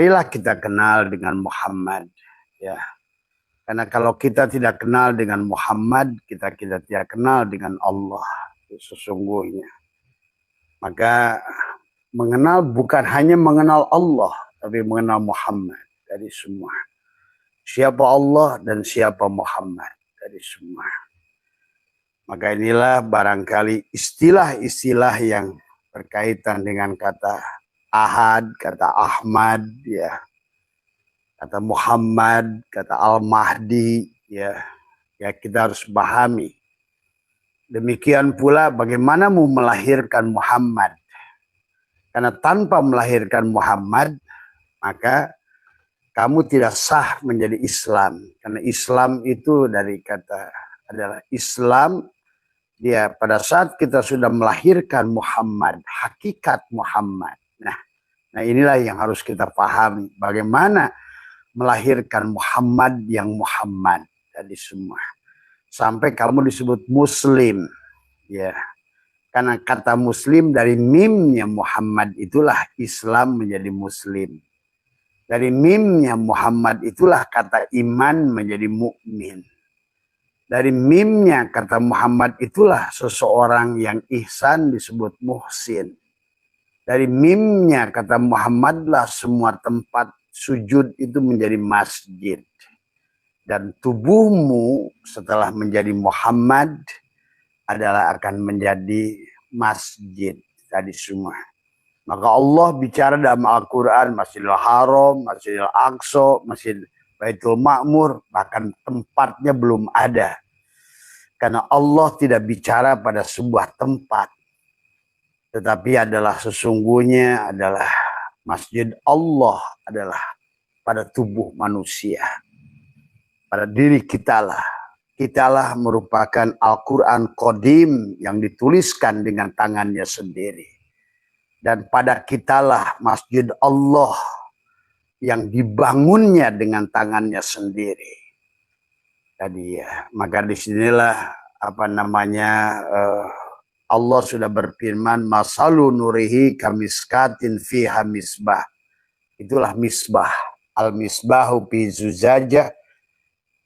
Marilah kita kenal dengan Muhammad, ya. Karena kalau kita tidak kenal dengan Muhammad, kita tidak kenal dengan Allah sesungguhnya. Maka mengenal bukan hanya mengenal Allah, tapi mengenal Muhammad dari semua. Siapa Allah dan siapa Muhammad dari semua. Maka inilah barangkali istilah-istilah yang berkaitan dengan kata Ahad, kata Ahmad, ya, kata Muhammad, kata Al-Mahdi, ya, kita harus pahami. Demikian pula bagaimana mau melahirkan Muhammad. Karena tanpa melahirkan Muhammad, maka kamu tidak sah menjadi Islam. Karena Islam itu dari kata adalah Islam. Ya, pada saat kita sudah melahirkan Muhammad, hakikat Muhammad. Nah inilah yang harus kita pahami. Bagaimana melahirkan Muhammad yang Muhammad tadi semua. Sampai kamu disebut Muslim. Ya, karena kata Muslim dari mimnya Muhammad itulah Islam menjadi Muslim. Dari mimnya Muhammad itulah kata iman menjadi mukmin. Dari mimnya kata Muhammad itulah seseorang yang ihsan disebut muhsin. Dari mimnya kata Muhammadlah semua tempat sujud itu menjadi masjid. Dan tubuhmu setelah menjadi Muhammad adalah akan menjadi masjid tadi semua. Maka Allah bicara dalam Al-Quran, Masjidil Haram, Masjidil Aqsa, Masjid Baitul Ma'mur, bahkan tempatnya belum ada. Karena Allah tidak bicara pada sebuah tempat. Tetapi adalah sesungguhnya adalah Masjid Allah adalah pada tubuh manusia. Pada diri kitalah. Kitalah merupakan Al-Quran Qadim yang dituliskan dengan tangannya sendiri. Dan pada kitalah Masjid Allah yang dibangunnya dengan tangannya sendiri. Tadi ya, maka disinilah Allah sudah berfirman, masalu nurihi kamiskatin fiha misbah. Itulah misbah. Al-misbahu fi zujajah.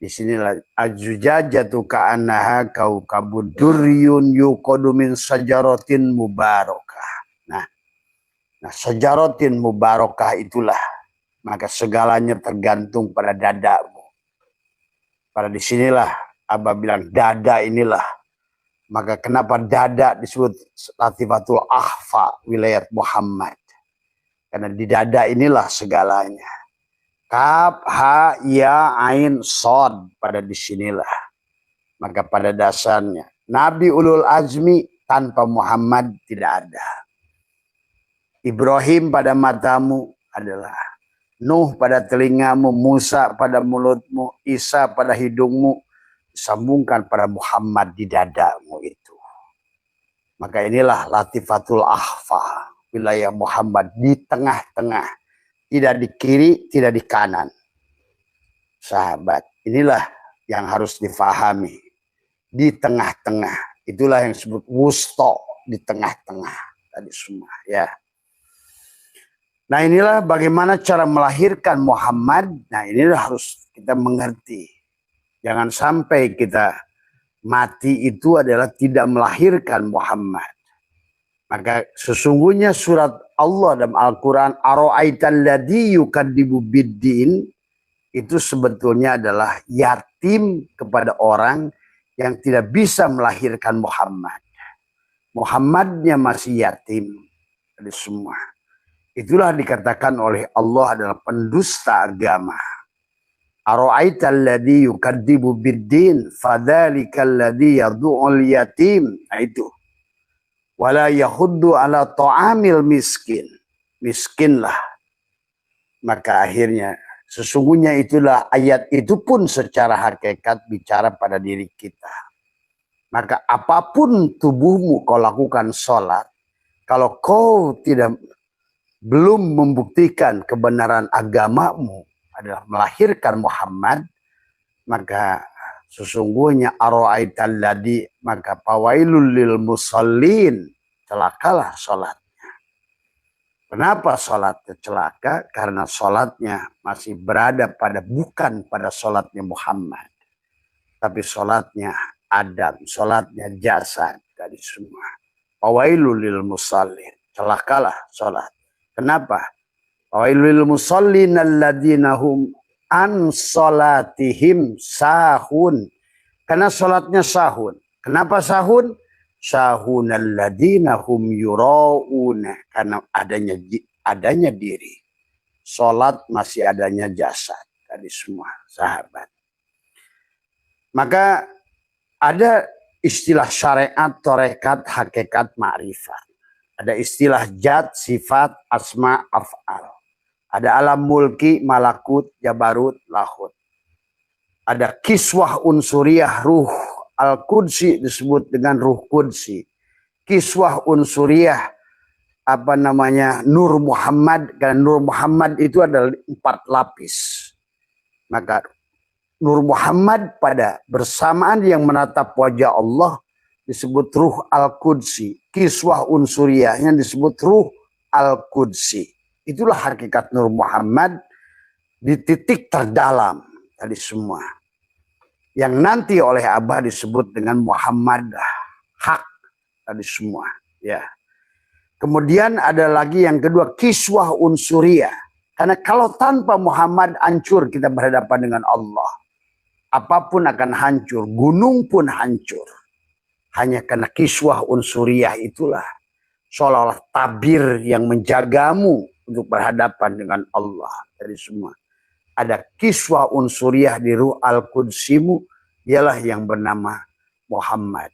Disinilah az-zujajatu ka'annaha kaukabud duryun yuqadu min sajaratin mubarakah. Nah, sajaratin mubarakah itulah. Maka segalanya tergantung pada dadamu. Pada disinilah Abah bilang dada inilah. Maka kenapa dada disebut Latifatul Akhfa wilayah Muhammad. Karena di dada inilah segalanya. Kaf, ha, ya, ain, sod pada disinilah. Maka pada dasarnya Nabi Ulul Azmi tanpa Muhammad tidak ada. Ibrahim pada matamu adalah Nuh pada telingamu, Musa pada mulutmu, Isa pada hidungmu, disambungkan pada Muhammad di dadamu itu. Maka inilah Latifatul Akhfa, wilayah Muhammad di tengah-tengah. Tidak di kiri, tidak di kanan. Sahabat, inilah yang harus difahami. Di tengah-tengah. Itulah yang disebut wusto, di tengah-tengah. Tadi semua, ya. Nah inilah bagaimana cara melahirkan Muhammad. Nah inilah harus kita mengerti. Jangan sampai kita mati itu adalah tidak melahirkan Muhammad. Maka sesungguhnya surat Allah dalam Al-Quran, Ara'aital ladzi yukadzibu biddin, itu sebetulnya adalah yatim kepada orang yang tidak bisa melahirkan Muhammad. Muhammadnya masih yatim dari semua. Itulah dikatakan oleh Allah adalah pendusta agama. Ara'aital ladzi yukadzibu biddin fadzalikal ladzi yad'ul yatim. Nah itu. Wala yahuddu ala ta'amil miskin. Miskinlah. Maka akhirnya sesungguhnya itulah ayat itu pun secara hakikat bicara pada diri kita. Maka apapun tubuhmu kau lakukan sholat, kalau kau belum membuktikan kebenaran agamamu adalah melahirkan Muhammad, maka sesungguhnya ara'aital ladzi, maka fawailul lil musallin, celakalah salatnya. Kenapa sholatnya celaka? Karena sholatnya masih berada bukan pada sholatnya Muhammad. Tapi sholatnya Adam, sholatnya jasad dari semua. Fawailul lil musallin. Celakalah sholat. Kenapa? Fawailul lil musallin alladzina hum an sholatihim sahun. Karena sholatnya sahun. Kenapa sahun? Sahun alladzina hum yurauna. Karena adanya diri. Sholat masih adanya jasad dari semua sahabat. Maka ada istilah syariat, torekat, hakikat, ma'rifat. Ada istilah jat, sifat, asma, af'al. Ada alam mulki, malakut, jabarut, lahut. Ada kiswah unsuriyah, ruh al-qudsi disebut dengan ruh qudsi. Kiswah unsuriyah, Nur Muhammad. Karena Nur Muhammad itu adalah 4 lapis. Maka Nur Muhammad pada bersamaan yang menatap wajah Allah disebut ruh al-qudsi. Kiswah unsuriyahnya disebut ruh al-qudsi. Itulah hakikat Nur Muhammad di titik terdalam tadi semua. Yang nanti oleh Abah disebut dengan Muhammad hak tadi semua. Ya. Kemudian ada lagi yang kedua, kiswah unsuriyah. Karena kalau tanpa Muhammad hancur kita berhadapan dengan Allah. Apapun akan hancur, gunung pun hancur. Hanya karena kiswah unsuriyah itulah seolah-olah tabir yang menjagamu untuk berhadapan dengan Allah dari semua. Ada kiswah unsuriyah di ruh al-qudsimu, ialah yang bernama Muhammad.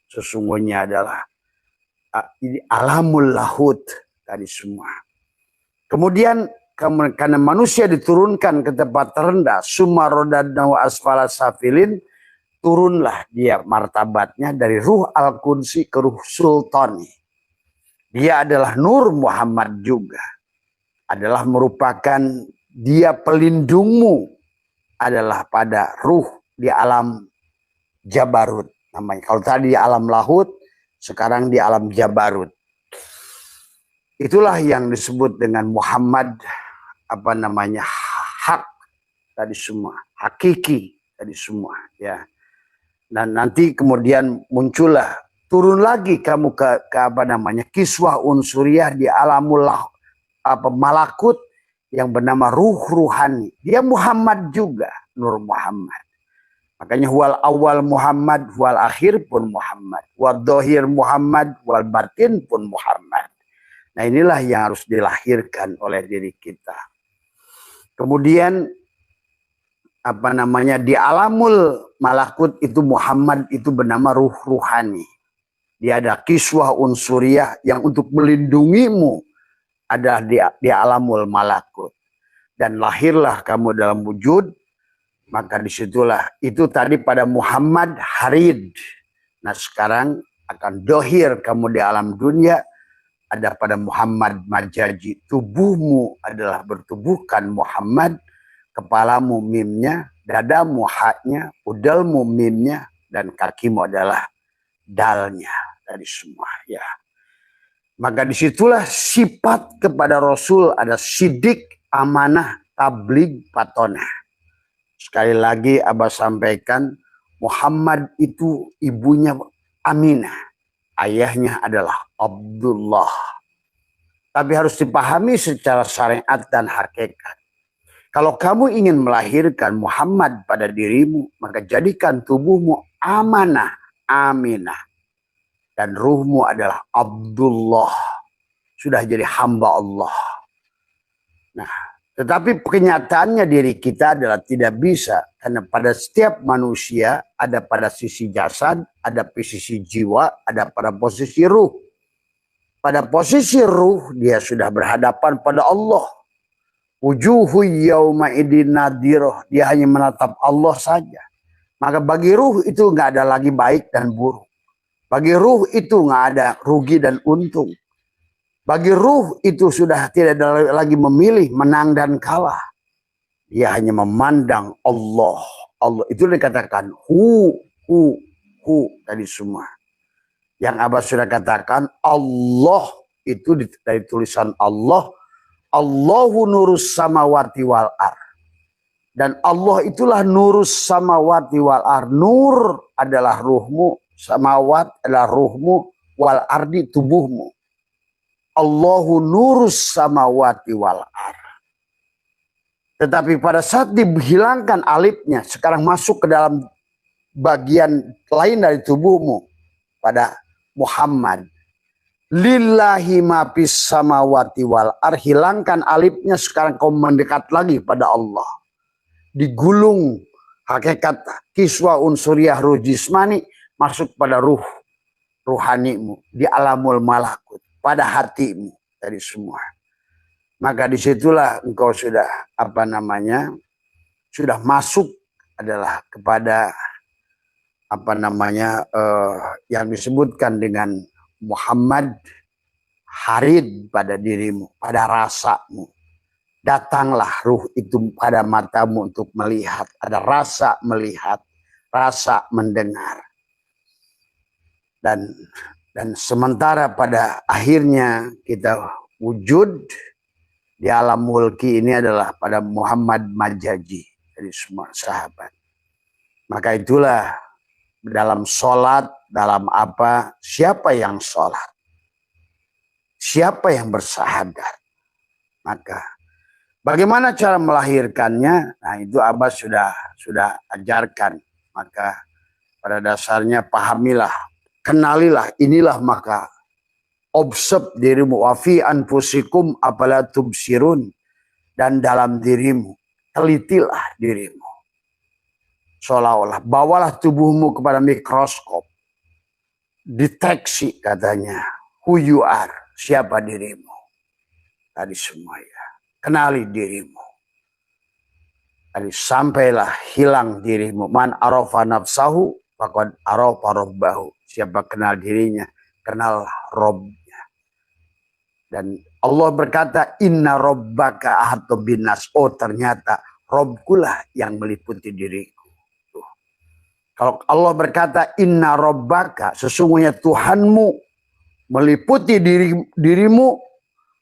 Sesungguhnya adalah alamul lahut dari semua. Kemudian karena manusia diturunkan ke tempat terendah, sumarodadna wa asfala safilin, turunlah dia martabatnya dari ruh al-qudsi ke ruh sultani. Dia adalah Nur Muhammad juga. Adalah merupakan dia pelindungmu, adalah pada ruh di alam jabarut namanya. Kalau tadi di alam lahut, sekarang di alam jabarut. Itulah yang disebut dengan Muhammad hak tadi semua, hakiki tadi semua, ya. Dan nanti kemudian muncullah, turun lagi kamu ke kiswah unsuriyah di alamul malakut yang bernama ruh ruhani. Dia Muhammad juga, Nur Muhammad. Makanya wal awal Muhammad, wal akhir pun Muhammad, wal dohir Muhammad, wal batin pun Muhammad. Nah, inilah yang harus dilahirkan oleh diri kita. Kemudian di alamul malakut itu Muhammad itu bernama ruh ruhani. Dia ada kiswah unsuriyah yang untuk melindungimu ada di alamul malakut. Dan lahirlah kamu dalam wujud, maka disitulah itu tadi pada Muhammad harid. Nah, sekarang akan dohir kamu di alam dunia, ada pada Muhammad majaji. Tubuhmu adalah bertubuhkan Muhammad, kepalamu mimnya, dadamu haknya, udalmu mimnya, dan kakimu adalah dalnya dari semua, ya. Maka disitulah sifat kepada Rasul ada sidik, amanah, tabligh, patonah. Sekali lagi Abah sampaikan, Muhammad itu ibunya Aminah. Ayahnya adalah Abdullah. Tapi harus dipahami secara syariat dan hakikat. Kalau kamu ingin melahirkan Muhammad pada dirimu, maka jadikan tubuhmu amanah, Aminah. Dan ruhmu adalah Abdullah. Sudah jadi hamba Allah. Nah, tetapi kenyataannya diri kita adalah tidak bisa. Karena pada setiap manusia ada pada sisi jasad, ada pada sisi jiwa, ada pada posisi ruh. Pada posisi ruh dia sudah berhadapan pada Allah. Wujuhu yauma idin nadiroh. Dia hanya menatap Allah saja. Maka bagi ruh itu nggak ada lagi baik dan buruk. Bagi ruh itu nggak ada rugi dan untung. Bagi ruh itu sudah tidak ada lagi memilih menang dan kalah. Dia hanya memandang Allah. Allah itu dikatakan hu tadi semua. Yang Abah sudah katakan Allah itu dari tulisan Allah. Allahu nurus samawati wal ar. Dan Allah itulah nurus samawati wal ar. Nur adalah ruhmu, samawat adalah ruhmu, wal ardi tubuhmu. Allahu nurus samawati wal ar. Tetapi pada saat dihilangkan alifnya, sekarang masuk ke dalam bagian lain dari tubuhmu pada Muhammad. Lillahi ma fis samawati wal ar. Hilangkan alifnya, sekarang kau mendekat lagi pada Allah. Digulung hakikat kiswa unsuriyah ruh jismani masuk pada ruh ruhanimu di alamul malakut, pada hatimu dari semua. Maka disitulah engkau sudah sudah masuk adalah kepada yang disebutkan dengan Muhammad, harid pada dirimu, pada rasamu. Datanglah ruh itu pada matamu untuk melihat. Ada rasa melihat, rasa mendengar. Dan sementara pada akhirnya kita wujud di alam mulki ini adalah pada Muhammad Majaji dari semua sahabat. Maka itulah dalam sholat, dalam apa, siapa yang sholat, siapa yang bersahadat. Maka bagaimana cara melahirkannya? Nah, itu Abbas sudah ajarkan. Maka pada dasarnya pahamilah, kenalilah, inilah maka observe dirimu, wa fi anfusikum apala tubsirun, dan dalam dirimu telitilah dirimu. Seolah-olah bawalah tubuhmu kepada mikroskop, deteksi katanya who you are, siapa dirimu tadi semua ya. Kenali dirimu. Tadi sampailah hilang dirimu. Man arafa nafsahu faqad arafa rabbahu. Siapa kenal dirinya, kenal Robnya. Dan Allah berkata, inna rabbaka ahatu binas. Oh, ternyata Robkulah yang meliputi diriku. Tuh. Kalau Allah berkata, inna rabbaka, sesungguhnya Tuhanmu meliputi dirimu,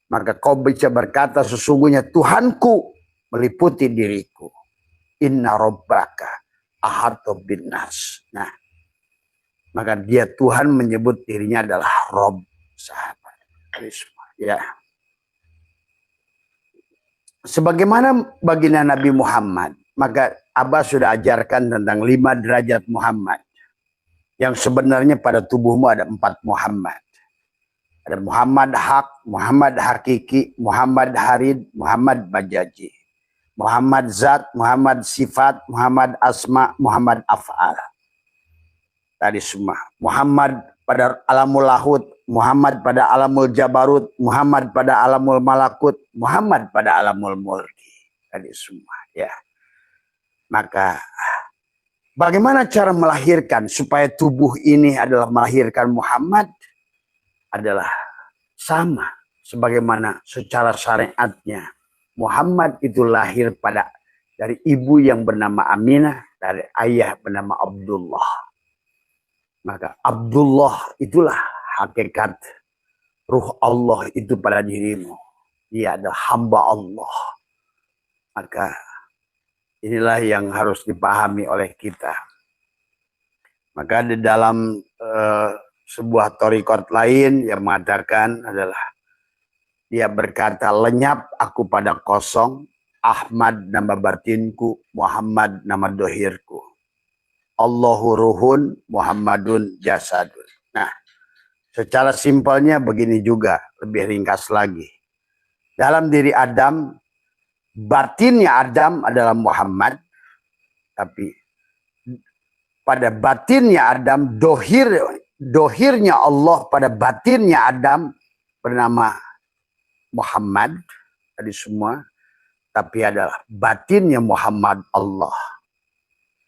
maka kau bisa berkata, sesungguhnya Tuhanku meliputi diriku. Inna rabbaka ahatu binas. Nah, maka dia Tuhan menyebut dirinya adalah Rob, sahabat. Ya. Sebagaimana baginda Nabi Muhammad, maka Abbas sudah ajarkan tentang 5 derajat Muhammad. Yang sebenarnya pada tubuhmu ada 4 Muhammad. Ada Muhammad Hak, Muhammad Hakiki, Muhammad Harid, Muhammad Bajaji. Muhammad Zat, Muhammad Sifat, Muhammad Asma, Muhammad Af'al. Tadi semua. Muhammad pada alamul lahut, Muhammad pada alamul jabarut, Muhammad pada alamul malakut, Muhammad pada alamul mulki. Tadi semua ya. Maka bagaimana cara melahirkan supaya tubuh ini adalah melahirkan Muhammad? Adalah sama sebagaimana secara syariatnya. Muhammad itu lahir dari ibu yang bernama Aminah, dari ayah bernama Abdullah. Maka Abdullah itulah hakikat ruh Allah itu pada dirimu. Dia adalah hamba Allah. Maka inilah yang harus dipahami oleh kita. Maka di dalam sebuah thariqat lain yang mengatakan adalah dia berkata, lenyap aku pada kosong, Ahmad nama batinku, Muhammad nama dohirku. Allahu ruhun, Muhammadun jasadun. Nah, secara simpelnya begini juga, lebih ringkas lagi. Dalam diri Adam, batinnya Adam adalah Muhammad, tapi pada batinnya Adam, dohirnya Allah pada batinnya Adam bernama Muhammad, tadi semua, tapi adalah batinnya Muhammad Allah.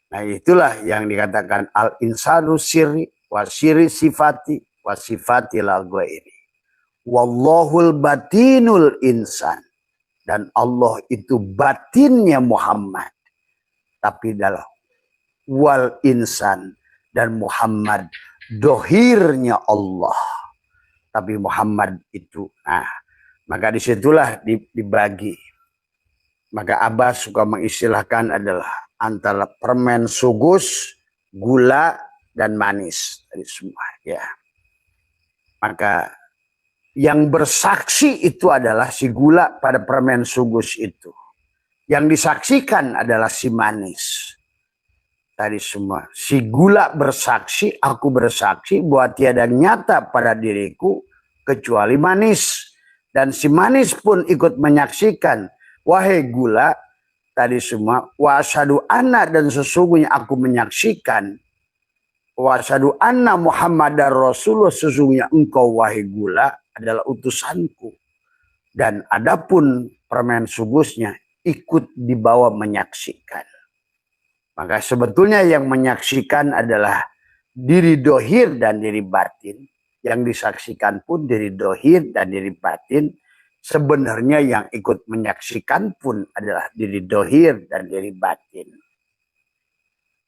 Nah, itulah yang dikatakan al-insanu sirri wa sirri sifati wa sifati la ghairi. Wallahul batinul insan. Dan Allah itu batinnya Muhammad. Tapi dalam wal insan dan Muhammad dohirnya Allah. tapi Muhammad itu. Nah, maka disitulah dibagi. Maka Abah suka mengistilahkan adalah antara permen sugus, gula, dan manis. Dari semua, ya. Maka yang bersaksi itu adalah si gula pada permen sugus itu. Yang disaksikan adalah si manis. Tadi semua. Si gula bersaksi, aku bersaksi bahwa tiada nyata pada diriku kecuali manis. Dan si manis pun ikut menyaksikan, wahai gula, tadi semua, wa asyhadu anna, dan sesungguhnya aku menyaksikan, wa asyhadu anna Muhammadar Rasulullah, sesungguhnya engkau wahai gula adalah utusanku. Dan adapun permen sugusnya ikut dibawa menyaksikan. Maka sebetulnya yang menyaksikan adalah diri dohir dan diri batin. Yang disaksikan pun diri dohir dan diri batin. Sebenarnya yang ikut menyaksikan pun adalah diri dohir dan diri batin.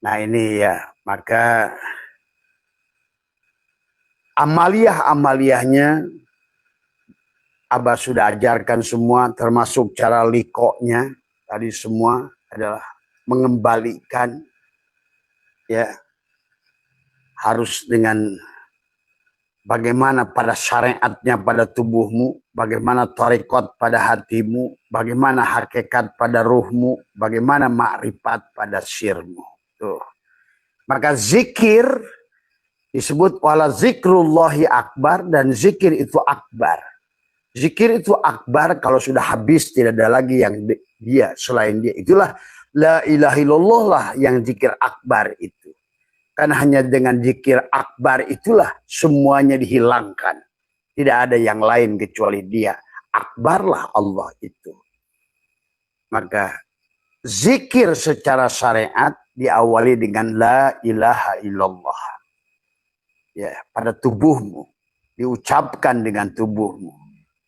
Nah ini ya, maka amaliyah-amaliyahnya Abah sudah ajarkan semua, termasuk cara likoknya. Tadi semua adalah mengembalikan, ya, harus dengan bagaimana pada syariatnya pada tubuhmu, bagaimana tarikot pada hatimu, bagaimana hakikat pada ruhmu, bagaimana makrifat pada sirmu. Tuh. Maka zikir disebut wala zikrullahi akbar, dan zikir itu akbar. Zikir itu akbar kalau sudah habis, tidak ada lagi yang dia selain dia. Itulah la ilaha illallah lah yang zikir akbar itu. Karena hanya dengan zikir akbar itulah semuanya dihilangkan. Tidak ada yang lain kecuali dia. Akbarlah Allah itu. Maka zikir secara syariat diawali dengan la ilaha illallah. Ya, pada tubuhmu. Diucapkan dengan tubuhmu.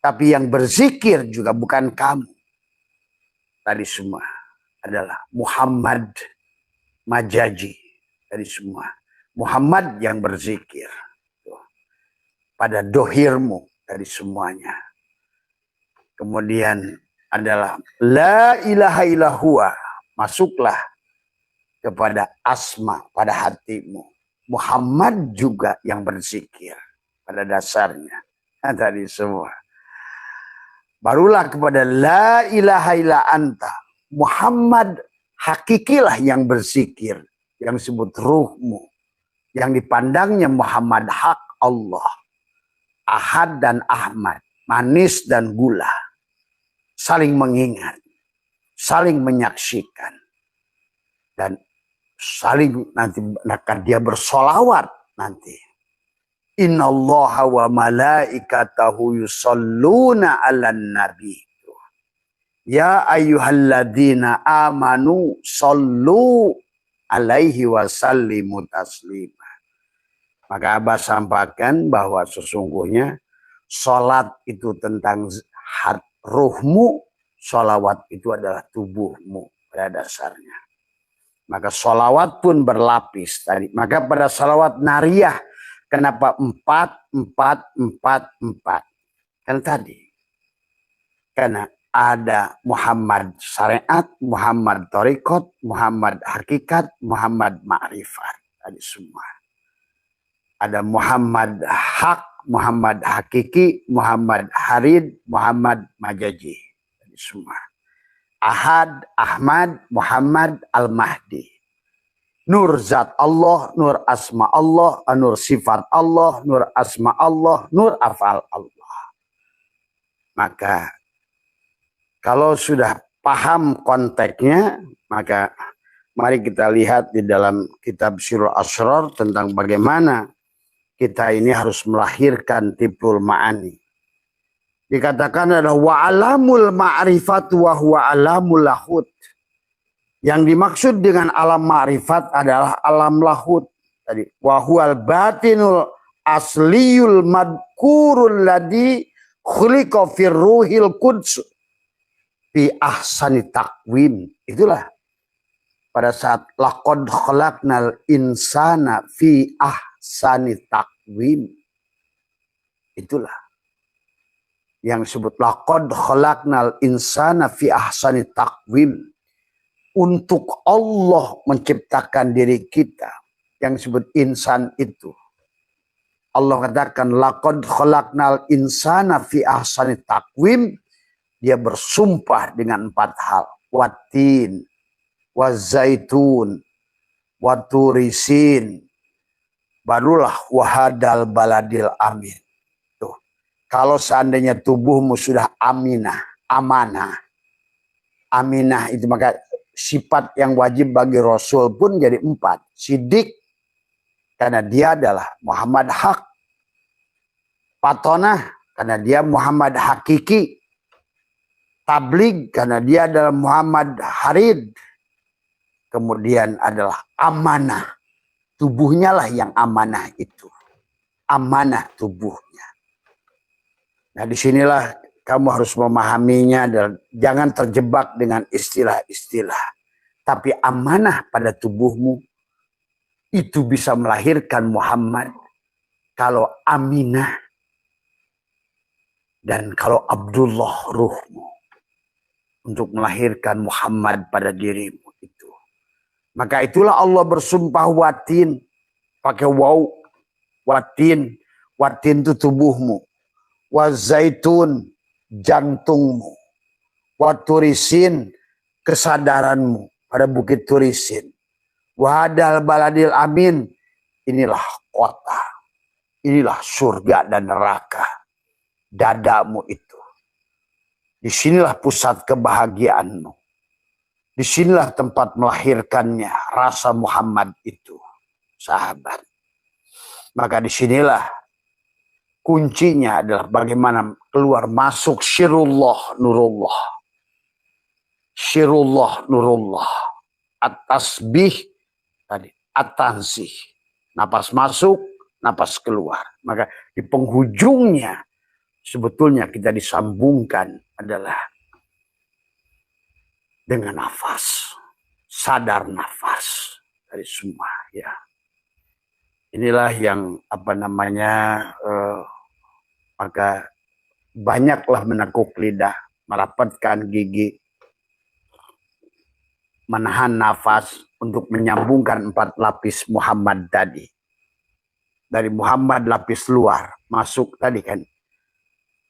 Tapi yang berzikir juga bukan kamu. Tadi semua adalah Muhammad Majaji. Tadi semua. Muhammad yang berzikir. Pada dohirmu. Tadi semuanya. Kemudian adalah la ilaha illahua. Masuklah kepada asma pada hatimu. Muhammad juga yang berzikir. Pada dasarnya. Nah, tadi semua. Barulah kepada la ilaha illa anta. Muhammad hakikilah yang berzikir. Yang disebut ruhmu. Yang dipandangnya Muhammad hak Allah. Ahad dan Ahmad. Manis dan gula. Saling mengingat. Saling menyaksikan. Dan saling nanti akan dia bersolawat nanti. Innallaha wa malaikatahu yusalluna 'alan nabi. Ya ayyuhalladzina amanu sallu alaihi wa sallimu taslima. Maka Abah sampaikan bahwa sesungguhnya salat itu tentang ruhmu, salawat itu adalah tubuhmu pada dasarnya. Maka salawat pun berlapis tadi. Maka pada salawat nariyah kenapa 4, 4, 4, 4? Kan tadi. Karena ada Muhammad syariat, Muhammad tarikot, Muhammad hakikat, Muhammad ma'rifat. Tadi semua. Ada Muhammad hak, Muhammad hakiki, Muhammad harid, Muhammad majaji. Tadi semua. Ahad, Ahmad, Muhammad, Al-Mahdi. Nur zat Allah, nur asma Allah, nur sifat Allah, nur asma Allah, nur afal Allah. Maka kalau sudah paham konteksnya, maka mari kita lihat di dalam kitab Sirul Asrar tentang bagaimana kita ini harus melahirkan tiplul ma'ani. Dikatakan adalah wa'alamul ma'rifat wa huwa alamul lahut. Yang dimaksud dengan alam ma'rifat adalah alam lahut. Tadi wahual batinul asliyul madkurul ladhi khuliqa fir ruhil quds fi ahsani taqwim. Itulah pada saat laqad khalaqnal insana fi ahsani taqwim. Itulah yang disebut laqad khalaqnal insana fi ahsani taqwim. Untuk Allah menciptakan diri kita, yang disebut insan itu. Allah katakan laqad khalaqnal insana fi ahsani taqwim. Dia bersumpah dengan 4 hal. Watin, wazaitun, waturisin, barulah wahadal baladil amin. Tuh. Kalau seandainya tubuhmu sudah amanah itu maka sifat yang wajib bagi Rasul pun jadi 4. Sidik, karena dia adalah Muhammad hak. Patonah, karena dia Muhammad hakiki. Tabligh, karena dia adalah Muhammad harid. Kemudian adalah amanah. Tubuhnya lah yang amanah itu. Amanah tubuhnya. Nah disinilah kamu harus memahaminya dan jangan terjebak dengan istilah-istilah. Tapi amanah pada tubuhmu itu bisa melahirkan Muhammad. Kalau Aminah dan kalau Abdullah ruhmu. Untuk melahirkan Muhammad pada dirimu itu. Maka itulah Allah bersumpah watin. Pakai waw. Watin. Watin itu tubuhmu. Wazaitun. Jantungmu. Waturisin. Kesadaranmu. Pada bukit Turisin. Wahadal baladil amin. Inilah kota. Inilah surga dan neraka. Dadamu itu. Disinilah pusat kebahagiaanmu. Disinilah tempat melahirkannya rasa Muhammad itu, sahabat. Maka disinilah kuncinya adalah bagaimana keluar masuk syirullah nurullah. Syirullah nurullah. At-tasbih tadi, at-tansih. Napas masuk, napas keluar. Maka di penghujungnya sebetulnya kita disambungkan adalah dengan nafas, sadar nafas dari semua ya. Inilah yang maka banyaklah menekuk lidah, merapatkan gigi, menahan nafas untuk menyambungkan 4 lapis Muhammad tadi. Dari Muhammad lapis luar masuk tadi kan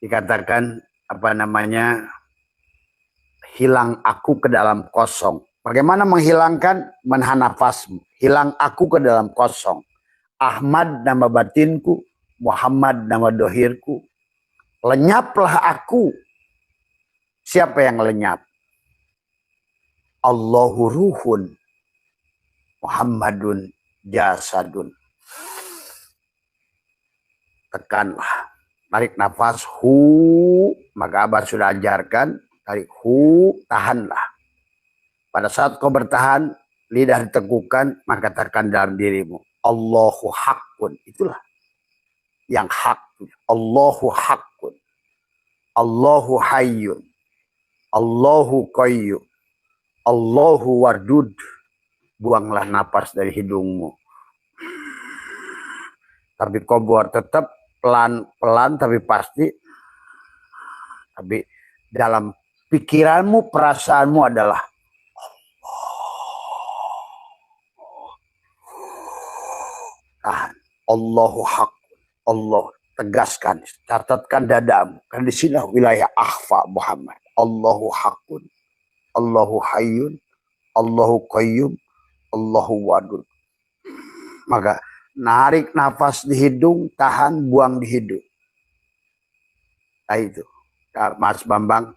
dikatakan hilang aku ke dalam kosong. Bagaimana menghilangkan? Menahan nafasmu. Hilang aku ke dalam kosong. Ahmad nama batinku, Muhammad nama dohirku. Lenyaplah aku. Siapa yang lenyap? Allahu ruhun, Muhammadun jasadun. Tekanlah. Tarik nafas, maka Abah sudah ajarkan, tarik tahanlah. Pada saat kau bertahan, lidah diteguhkan, maka katakan dalam dirimu, Allahu haqqun. Itulah yang hak. Allahu haqqun. Allahu hayyun. Allahu qayyum. Allahu wadud. Buanglah napas dari hidungmu. Tapi kau buat tetap pelan-pelan tapi pasti. Tapi dalam pikiranmu, perasaanmu adalah tahan. Allahu haq. Allah tegaskan, catatkan dadamu. Karena di sini wilayah akhfa Muhammad. Allahu haqqun. Allahu hayyun. Allahu qayyum. Allahu wadud. Maka narik nafas di hidung, tahan, buang di hidung. Nah itu. Mas Bambang.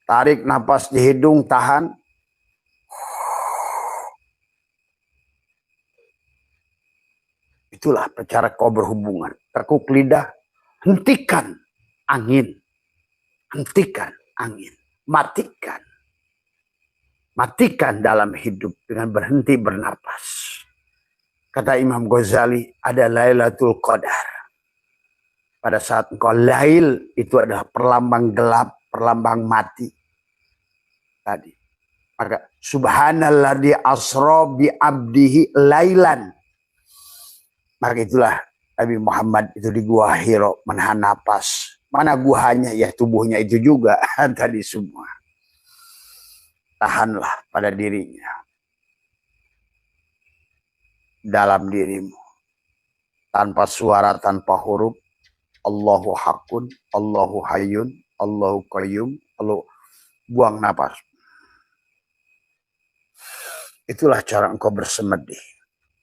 Tarik nafas di hidung, tahan. Itulah cara kau berhubungan. Tekuk lidah, hentikan angin. Hentikan angin. Matikan. Matikan dalam hidup dengan berhenti bernapas. Kata Imam Ghazali, ada Lailatul Qadar. Pada saat engkau lail, itu adalah perlambang gelap, perlambang mati. Tadi. Maka subhanalladzi asra bi abdihi lailan. Maka itulah Nabi Muhammad itu di Gua Hiro menahan napas. Mana guanya? Ya tubuhnya itu juga. Tadi semua. Tahanlah pada dirinya. Dalam dirimu. Tanpa suara, tanpa huruf. Allahu Hakun, Allahu Hayyun, Allahu Qayyum. Lalu buang napas. Itulah cara engkau bersemedi.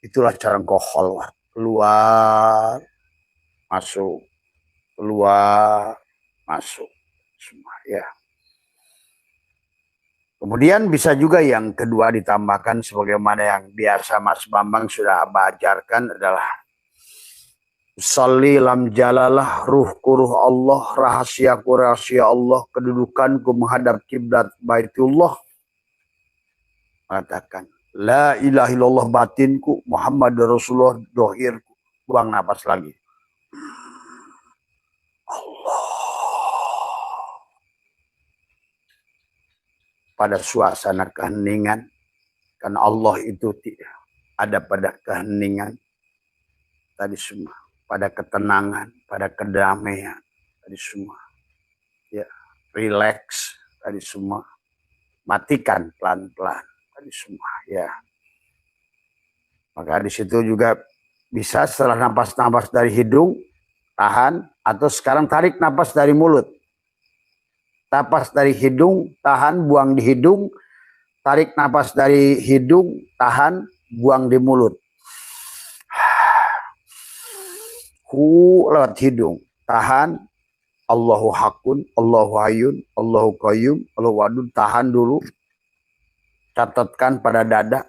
Itulah cara engkau khalwat. Keluar, masuk. Keluar, masuk. Semua ya. Kemudian bisa juga yang kedua ditambahkan sebagaimana yang biasa Mas Bambang sudah Abah ajarkan adalah Salli lam jalalah ruhku ruh Allah, rahasiaku rahasia Allah, kedudukanku menghadap kiblat Baitullah. Mengatakan la ilaha illallah batinku, Muhammad Rasulullah dohirku. Buang napas lagi. Allah. Pada suasana keheningan. Karena Allah itu tidak ada pada keheningan. Tadi semua. Pada ketenangan. Pada kedamaian. Tadi semua. Ya, relax. Tadi semua. Matikan pelan-pelan. Tadi semua. Ya. Maka di situ juga bisa setelah napas-napas dari hidung. Tahan. Atau sekarang tarik napas dari mulut. Napas dari hidung, tahan, buang di hidung. Tarik napas dari hidung, tahan, buang di mulut. Lewat hidung, tahan. Allahu Hakun, Allahu Hayyun, Allahu Qayyum, Allahu Wadud. Tahan dulu. Catatkan pada dada.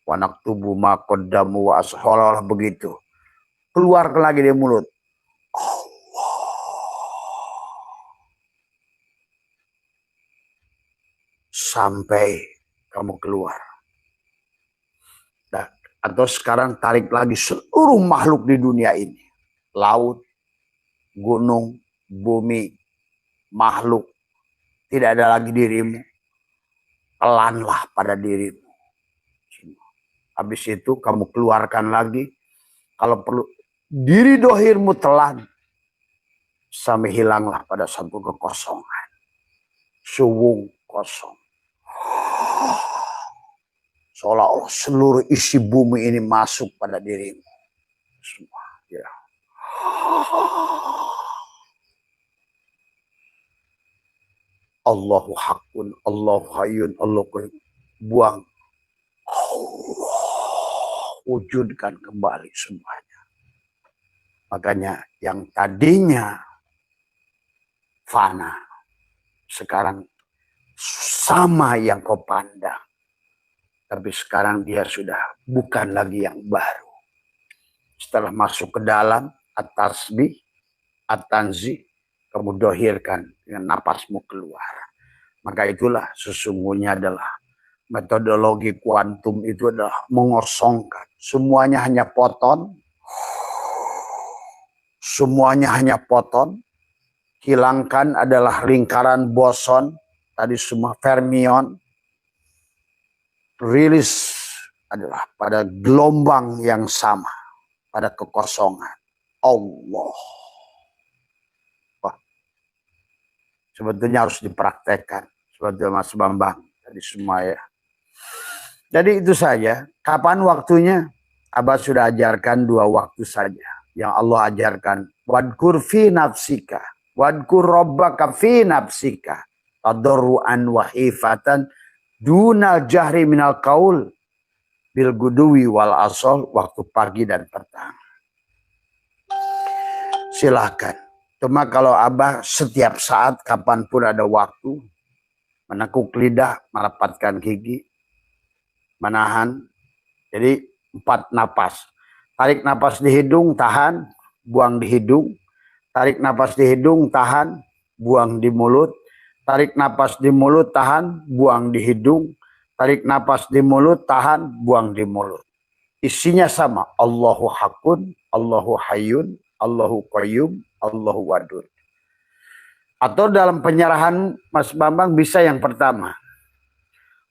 Wanak tubuh makodamu wa asholah begitu. Keluar lagi dari mulut. Sampai kamu keluar. Nah, atau sekarang tarik lagi seluruh makhluk di dunia ini. Laut, gunung, bumi, makhluk. Tidak ada lagi dirimu. Telanlah pada dirimu. Habis itu kamu keluarkan lagi. Kalau perlu, diri dohirmu telan. Sampai hilanglah pada satu kekosongan. Suwung kosong. Seolah-olah seluruh isi bumi ini masuk pada dirimu. Semua. Ya. Allahu Hakun, Allahu Hayyun, Allahu Qayyum. Buang. Allah. Wujudkan kembali semuanya. Makanya yang tadinya fana. Sekarang sama yang kau pandang. Tapi sekarang dia sudah bukan lagi yang baru. Setelah masuk ke dalam, at-tasbih, at-tanzih, kamu dohirkan dengan napasmu keluar. Maka itulah sesungguhnya adalah metodologi kuantum itu adalah mengosongkan. Semuanya hanya foton. Semuanya hanya foton. Hilangkan adalah lingkaran boson. Tadi semua fermion. Rilis adalah pada gelombang yang sama. Pada kekosongan. Allah. Wah. Sebetulnya harus dipraktekkan. Sebetulnya Mas Bambang. Tadi semua ya. Jadi itu saja. Kapan waktunya? Abah sudah ajarkan 2 waktu saja. Yang Allah ajarkan. Wadkur fi nafsika. Wadkur rabbaka fi nafsika. Tadarru'an wa khifatan. Dunal jahri minal qaul. Bil guduwi wal asal. Waktu pagi dan petang. Silakan. Cuma kalau Abah setiap saat kapanpun ada waktu. Menekuk lidah. Merapatkan gigi. Menahan. Jadi 4 napas. Tarik napas di hidung, tahan. Buang di hidung. Tarik napas di hidung, tahan. Buang di mulut. Tarik napas di mulut, tahan. Buang di hidung. Tarik napas di mulut, tahan. Buang di mulut. Isinya sama. Allahu Hakun, Allahu Hayyun, Allahu Qayyum, Allahu Wadud. Atau dalam penyerahan Mas Bambang bisa yang pertama.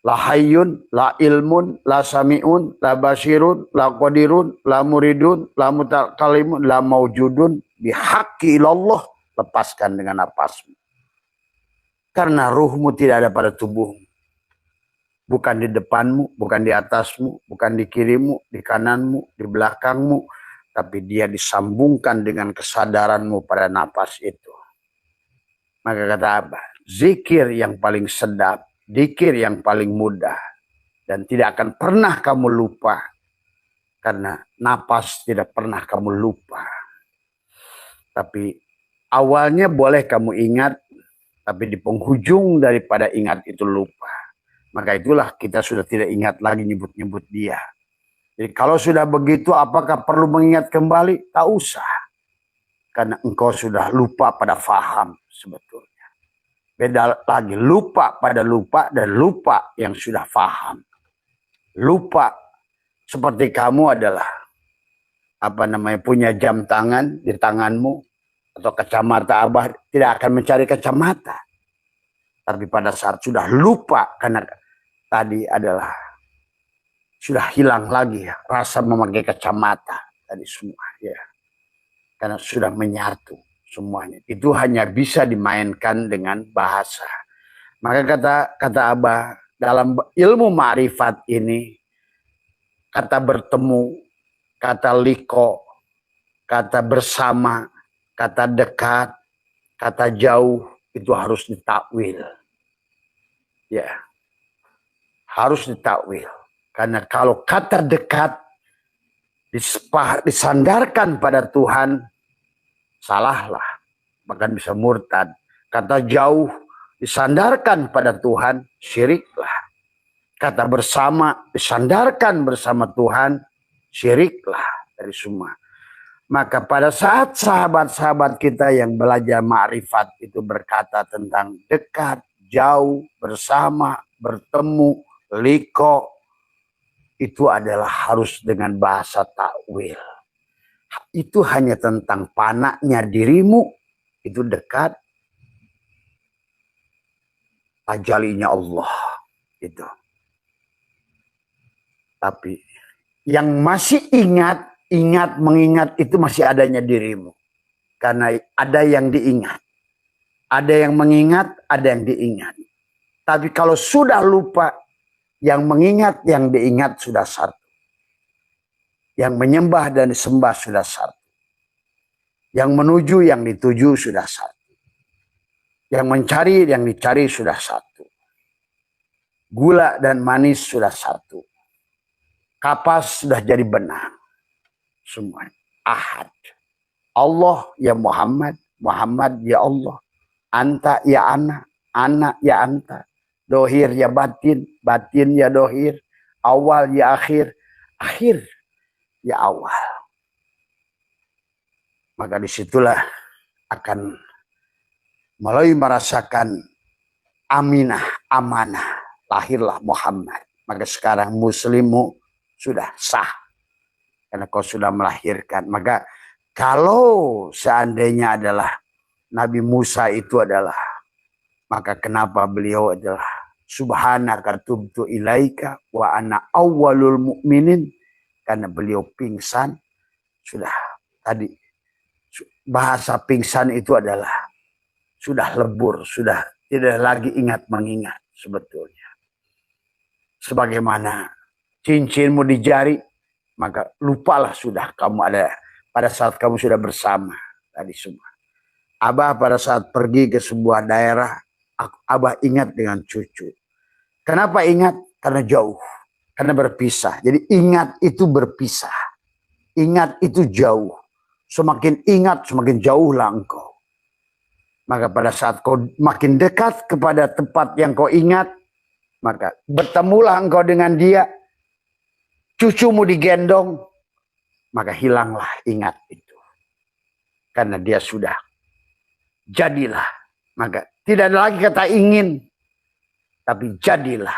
La hayyun, la ilmun, la sami'un, la basirun, la qadirun, la muridun, la mutakalimun, la maujudun, bihaqqi ilallah, lepaskan dengan napasmu. Karena ruhmu tidak ada pada tubuhmu. Bukan di depanmu, bukan di atasmu, bukan di kirimu, di kananmu, di belakangmu, tapi dia disambungkan dengan kesadaranmu pada napas itu. Maka kata Abah, zikir yang paling sedap, zikir yang paling mudah, dan tidak akan pernah kamu lupa, karena napas tidak pernah kamu lupa. Tapi awalnya boleh kamu ingat, tapi di penghujung daripada ingat itu lupa. Maka itulah kita sudah tidak ingat lagi nyebut-nyebut dia. Jadi kalau sudah begitu, apakah perlu mengingat kembali? Tak usah. Karena engkau sudah lupa pada faham sebetulnya. Beda lagi, lupa pada lupa dan lupa yang sudah faham. Lupa seperti kamu adalah punya jam tangan di tanganmu atau kacamata. Abah tidak akan mencari kacamata. Tapi pada saat sudah lupa karena tadi adalah sudah hilang lagi ya, rasa memakai kacamata tadi semua ya. Karena sudah menyatu semuanya. Itu hanya bisa dimainkan dengan bahasa. Maka kata Abah, dalam ilmu ma'rifat ini, kata bertemu, kata liko, kata bersama, kata dekat, kata jauh, itu harus ditakwil. Ya. Harus ditakwil. Karena kalau kata dekat disandarkan pada Tuhan, salahlah. Bahkan bisa murtad. Kata jauh disandarkan pada Tuhan, syiriklah. Kata bersama disandarkan bersama Tuhan, syiriklah dari semua. Maka pada saat sahabat-sahabat kita yang belajar ma'rifat itu berkata tentang dekat, jauh, bersama, bertemu, liko, itu adalah harus dengan bahasa takwil. Itu hanya tentang panaknya dirimu, itu dekat, ajalinya Allah. Itu. Tapi yang masih ingat, mengingat itu masih adanya dirimu. Karena ada yang diingat. Ada yang mengingat, ada yang diingat. Tapi kalau sudah lupa, yang mengingat, yang diingat sudah satu. Yang menyembah dan disembah sudah satu. Yang menuju, yang dituju sudah satu. Yang mencari, yang dicari sudah satu. Gula dan manis sudah satu. Kapas sudah jadi benang. Semua. Ahad. Allah ya Muhammad. Muhammad ya Allah. Anta ya ana ya anta. Dohir ya batin, batin ya dohir. Awal ya akhir, akhir ya awal. Maka disitulah akan mulai merasakan aminah, amanah. Lahirlah Muhammad. Maka sekarang muslimmu sudah sah. Karena kau sudah melahirkan. Maka kalau seandainya adalah Nabi Musa itu adalah, maka kenapa beliau adalah subhanaka tubtu ilaika wa ana awwalul mu'minin. Karena beliau pingsan. Sudah tadi bahasa pingsan itu adalah sudah lebur. Sudah tidak lagi ingat mengingat sebetulnya. Sebagaimana cincinmu di jari, maka lupalah sudah kamu ada pada saat kamu sudah bersama tadi semua. Abah pada saat pergi ke sebuah daerah, Abah ingat dengan cucu. Kenapa ingat? Karena jauh. Karena berpisah. Jadi ingat itu berpisah. Ingat itu jauh. Semakin ingat, semakin jauhlah engkau. Maka pada saat kau makin dekat kepada tempat yang kau ingat, maka bertemulah engkau dengan dia. Cucumu digendong, maka hilanglah ingat itu. Karena dia sudah jadilah. Maka tidak ada lagi kata ingin, tapi jadilah.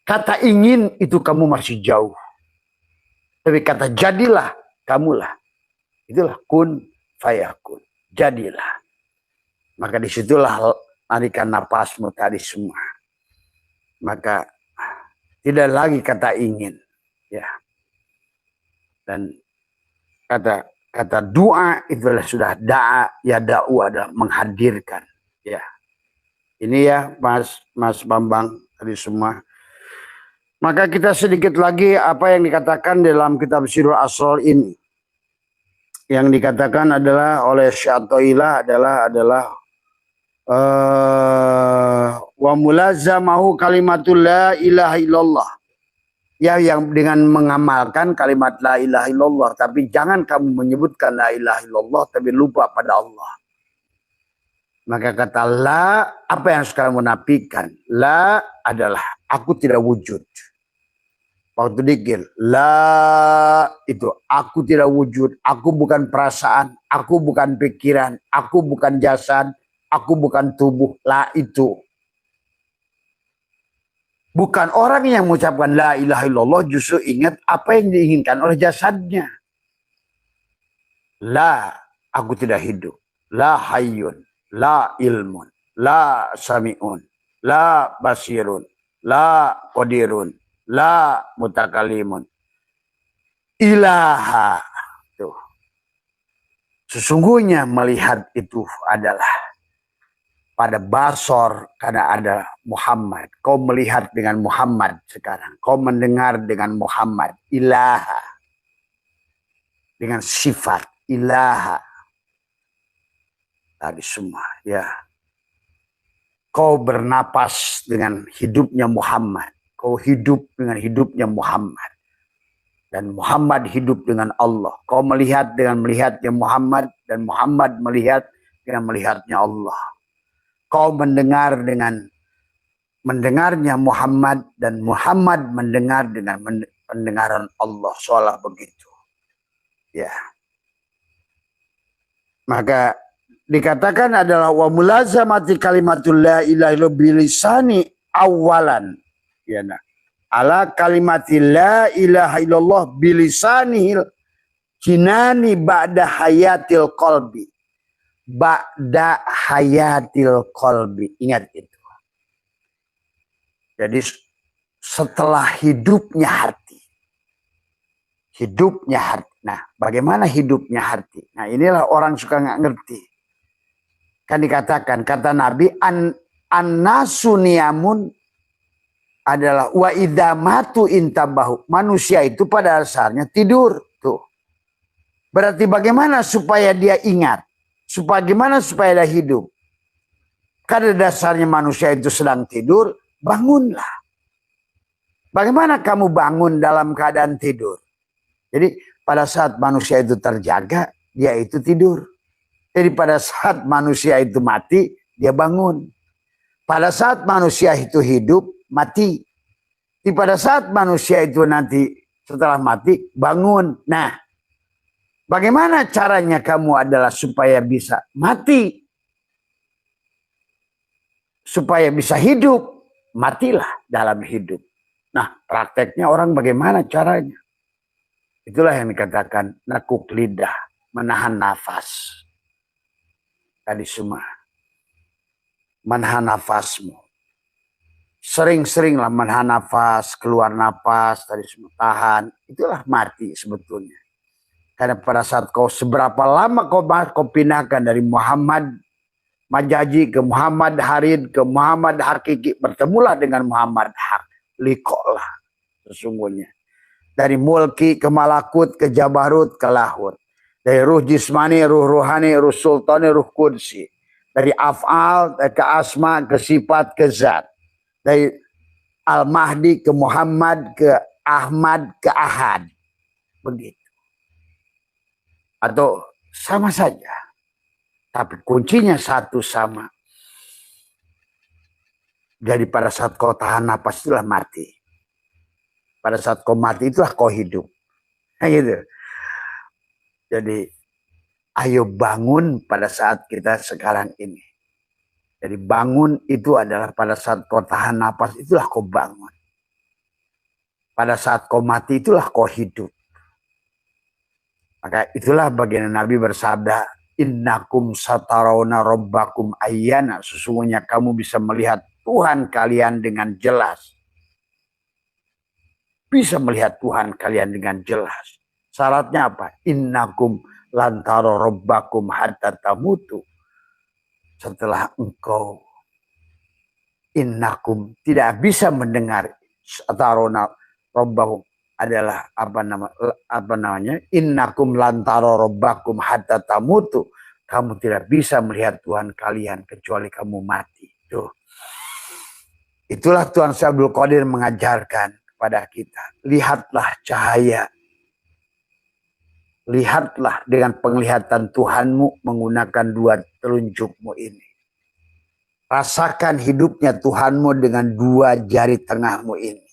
Kata ingin itu kamu masih jauh. Tapi kata jadilah, kamulah. Itulah kun fayakun. Jadilah. Maka disitulah tarikan napasmu tadi semua. maka tidak lagi kata ingin, ya. Dan kata doa itu adalah sudah da'a, ya da'u adalah menghadirkan, ya. Ini ya Mas Bambang tadi semua. Maka kita sedikit lagi apa yang dikatakan dalam kitab Sirrul Asrar ini. Yang dikatakan adalah oleh Syatoilah adalah wa mulazamahu kalimatul la ilaha illallah. Ya, yang dengan mengamalkan kalimat la ilaha illallah, tapi jangan kamu menyebutkan la ilaha illallah tapi lupa pada Allah. Maka kata la, apa yang sekarang menafikan? La adalah aku tidak wujud. Waktu dikir, la itu aku tidak wujud, aku bukan perasaan, aku bukan pikiran, aku bukan jasad, aku bukan tubuh. La itu. Bukan orang yang mengucapkan la ilaha illallah justru ingat apa yang diinginkan oleh jasadnya. La, aku tidak hidup. La hayyun, la ilmun, la sami'un, la basirun, la qadirun, la mutakalimun. Ilaha. Tuh. Sesungguhnya melihat itu adalah pada basor karena ada Muhammad. Kau melihat dengan Muhammad sekarang. Kau mendengar dengan Muhammad. Ilaha. Dengan sifat ilaha. Tadi semua ya. Kau bernapas dengan hidupnya Muhammad. Kau hidup dengan hidupnya Muhammad. Dan Muhammad hidup dengan Allah. Kau melihat dengan melihatnya Muhammad. Dan Muhammad melihat dengan melihatnya Allah. Kau mendengar dengan mendengarnya Muhammad dan Muhammad mendengar dengan pendengaran Allah, seolah begitu. Ya. Maka dikatakan adalah wa mulazamati kalimatul la ilaha illallah bilisani awalan. Ya nah. Ala kalimatil la ilaha illallah bilisanihil jinani ba'da hayatil qalbi. Ba'da hayatil qalbi. Ingat itu. Jadi setelah hidupnya hati. Hidupnya hati. Nah, bagaimana hidupnya hati? Nah, inilah orang suka nggak ngerti. Kan dikatakan, kata Nabi, an-nasu niyamun adalah wa idamatu intabahu. Manusia itu pada dasarnya tidur. Tuh. Berarti bagaimana supaya dia ingat? Bagaimana supaya dia hidup? Karena dasarnya manusia itu sedang tidur, bangunlah. Bagaimana kamu bangun dalam keadaan tidur? Jadi pada saat manusia itu terjaga, dia itu tidur. Jadi pada saat manusia itu mati, dia bangun. Pada saat manusia itu hidup, mati. Jadi pada saat manusia itu nanti setelah mati, bangun. Nah, bagaimana caranya kamu adalah supaya bisa mati? Supaya bisa hidup, matilah dalam hidup. Nah, prakteknya orang bagaimana caranya? Itulah yang dikatakan nakuk lidah, menahan nafas. Tadi semua. Menahan nafasmu. Sering-seringlah menahan nafas, keluar nafas, tadi semua tahan. Itulah mati sebetulnya. Karena pada saat kau seberapa lama kau pindahkan dari Muhammad Majaji ke Muhammad Harid ke Muhammad Hakiki, bertemulah dengan Muhammad Hak. Liqolah sesungguhnya. Dari mulki ke malakut ke jabarut ke lahut. Dari ruh jismani, ruh ruhani, ruh sultani, ruh kudsi. Dari af'al ke asma, ke sifat, ke zat. Dari al-mahdi ke Muhammad, ke Ahmad, ke Ahad. Begitu. Atau sama saja. Tapi kuncinya satu sama. Jadi pada saat kau tahan napas itulah mati. Pada saat kau mati itulah kau hidup. Nah, gitu. Jadi ayo bangun pada saat kita sekarang ini. Jadi bangun itu adalah pada saat kau tahan napas itulah kau bangun. Pada saat kau mati itulah kau hidup. Maka itulah bagian Nabi bersabda, innakum satarawna rabbakum ayyana. Sesungguhnya kamu bisa melihat Tuhan kalian dengan jelas. Bisa melihat Tuhan kalian dengan jelas. Syaratnya apa? Innakum lantaro robbakum hatta tamutu. Setelah engkau innakum tidak bisa mendengar tarona robbakum adalah apa namanya? Innakum lantaro robbakum hatta tamutu. Kamu tidak bisa melihat Tuhan kalian kecuali kamu mati. Tuh. Itulah Tuhan Syekh Abdul Qadir mengajarkan kepada kita. Lihatlah cahaya. Lihatlah dengan penglihatan Tuhanmu menggunakan dua telunjukmu ini. Rasakan hidupnya Tuhanmu dengan dua jari tengahmu ini.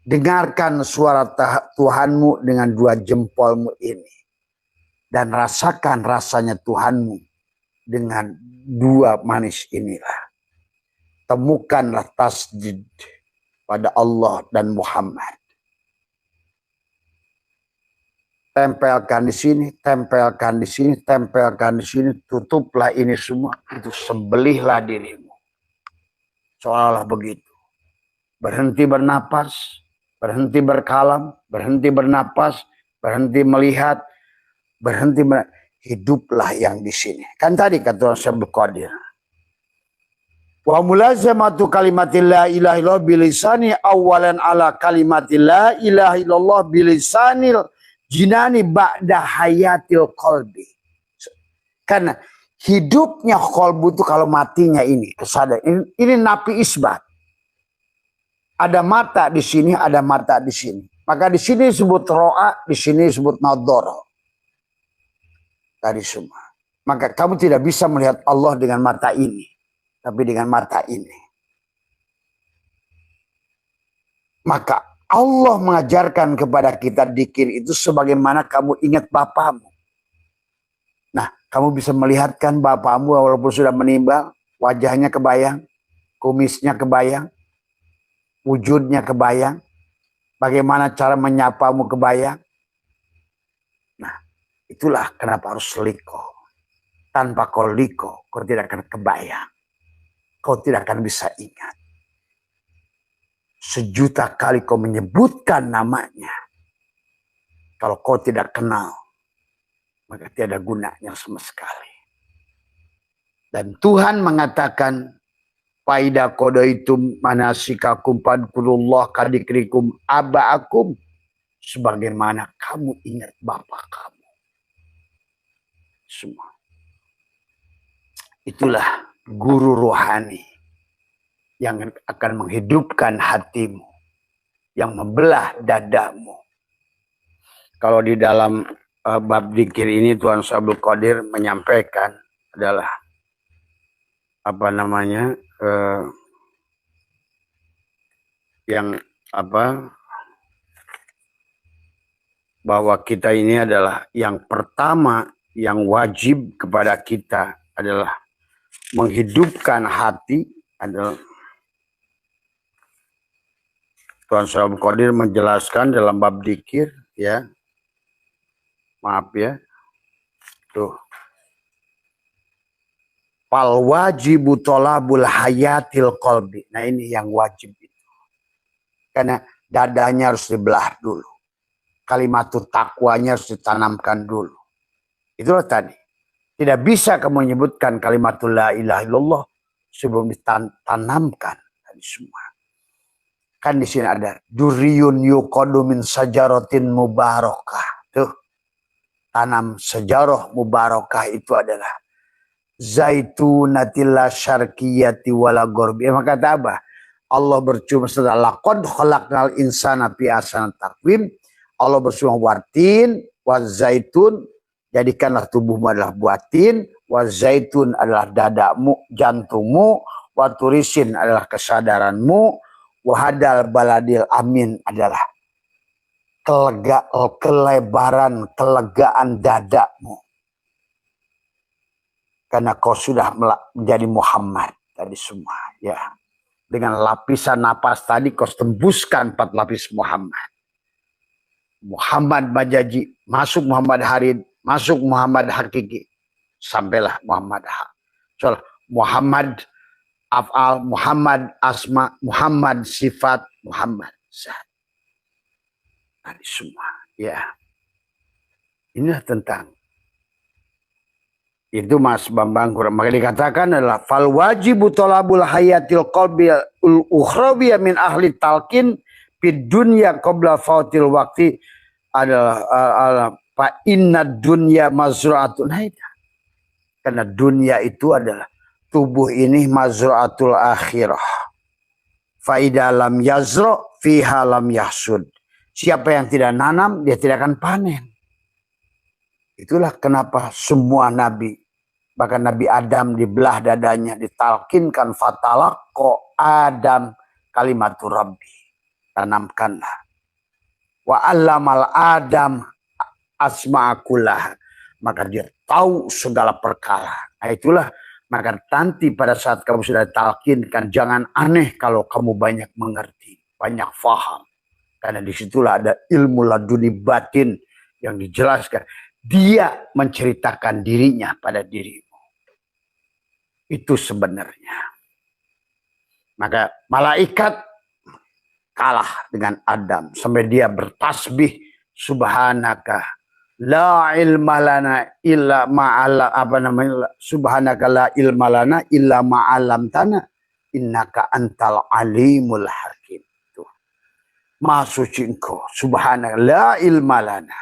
Dengarkan suara Tuhanmu dengan dua jempolmu ini. Dan rasakan rasanya Tuhanmu dengan dua manis inilah. Temukanlah tasjid pada Allah dan Muhammad. Tempelkan di sini, tempelkan di sini, tempelkan di sini. Tutuplah ini semua. Itu sembelihlah dirimu. Seolah-olah begitu. Berhenti bernapas, berhenti berkalam, berhenti bernapas, berhenti melihat, hiduplah yang di sini. Kan tadi kata Syekh Abdul Qadir. Wa mulazamatu kalimatillah ilaha illallah bilisani awalan ala kalimatillah ilaha illallah bilisanil jinani ba'da hayatil qalbi. Karena hidupnya qalbu itu kalau matinya ini kesadaran ini nafi isbat. Ada mata di sini, ada mata di sini. Maka di sini disebut ro'a, di sini disebut nadhara. Tadi semua. Maka kamu tidak bisa melihat Allah dengan mata ini. Tapi dengan mata ini. Maka Allah mengajarkan kepada kita dzikir itu sebagaimana kamu ingat bapamu. Nah, kamu bisa melihatkan bapamu walaupun sudah meninggal. Wajahnya kebayang. Kumisnya kebayang. Wujudnya kebayang. Bagaimana cara menyapamu kebayang. Nah, itulah kenapa harus liko. Tanpa kau liko, kau tidak akan kebayang. Kau tidak akan bisa ingat. Sejuta kali kau menyebutkan namanya. Kalau kau tidak kenal, maka tiada gunanya sama sekali. Dan Tuhan mengatakan, Faida qadaitum manasikakum fadkurullah kadikrikum aba'akum. Sebagaimana kamu ingat bapak kamu. Semua. Itulah guru rohani yang akan menghidupkan hatimu, yang membelah dadamu. Kalau di dalam bab dzikir ini Tuhan Syekh Abdul Qadir menyampaikan adalah apa namanya yang apa bahwa kita ini adalah yang pertama yang wajib kepada kita adalah menghidupkan hati adalah Tuhan Syekh Abdul Qadir menjelaskan dalam bab dzikir ya. Maaf ya. Tuh. Fal wajibu tolabul hayatil qalbi. Nah ini yang wajib itu. Karena dadanya harus dibelah dulu. Kalimatul takwanya harus ditanamkan dulu. Itulah tadi. Tidak bisa kamu menyebutkan kalimatul la ilaha illallah sebelum ditanamkan tadi semua. Kan di sini ada duriyun yuqadu min sajaratin mubarakah. Tuh. Tanam sejarah mubarakah itu adalah zaitunatilla syarqiyati wala ghorbi. Maka kata apa? Allah bercuma setelah laqad khalaqnal insana fi ahsani taqwim. Allah bercuma wartin wa zaitun, jadikanlah tubuhmu adalah buatin, wa zaitun adalah dadamu, jantungmu, wa turisin adalah kesadaranmu, wa hadal baladil amin adalah kelebaran, kelegaan dadamu. Karena kau sudah menjadi Muhammad tadi semua. Ya. Dengan lapisan napas tadi kau tembuskan 4 lapis Muhammad. Muhammad Bajaji, masuk Muhammad Harid, masuk Muhammad Hakiki. Sampailah Muhammad Muhammad af'al, Muhammad asma, Muhammad sifat, Muhammad zat. Tadi semua, ya. Inilah tentang itu Mas Bambang kurang. Maka dikatakan adalah fal wajibu tolabul hayatil qalbil ukhrawiyah min ahli talqin fid dunya qabla fautil waqti adalah fa inna dunya mazru'atun haida. Karena dunia itu adalah tubuh ini mazru'atul akhirah. Fa idza lam yazra fiha lam yahsud. Siapa yang tidak nanam dia tidak akan panen. Itulah kenapa semua nabi, bahkan Nabi Adam dibelah dadanya, ditalkinkan fatalaqqa Adam kalimatur Rabbi. Tanamkanlah. Wa 'allamal Adam asma'akullah. Maka dia tahu segala perkara. Nah, itulah maka nanti pada saat kamu sudah talkinkan, jangan aneh kalau kamu banyak mengerti, banyak faham. Karena disitulah ada ilmu laduni batin yang dijelaskan. Dia menceritakan dirinya pada dirimu. Itu sebenarnya. Maka malaikat kalah dengan Adam sampai dia bertasbih subhanaka la ilma lana illa ma'ala subhanaka la ilma lana illa ma'alam tanah innaka antal alimul hakim. Tuh. Maha suci engkau subhanaka la ilma lana.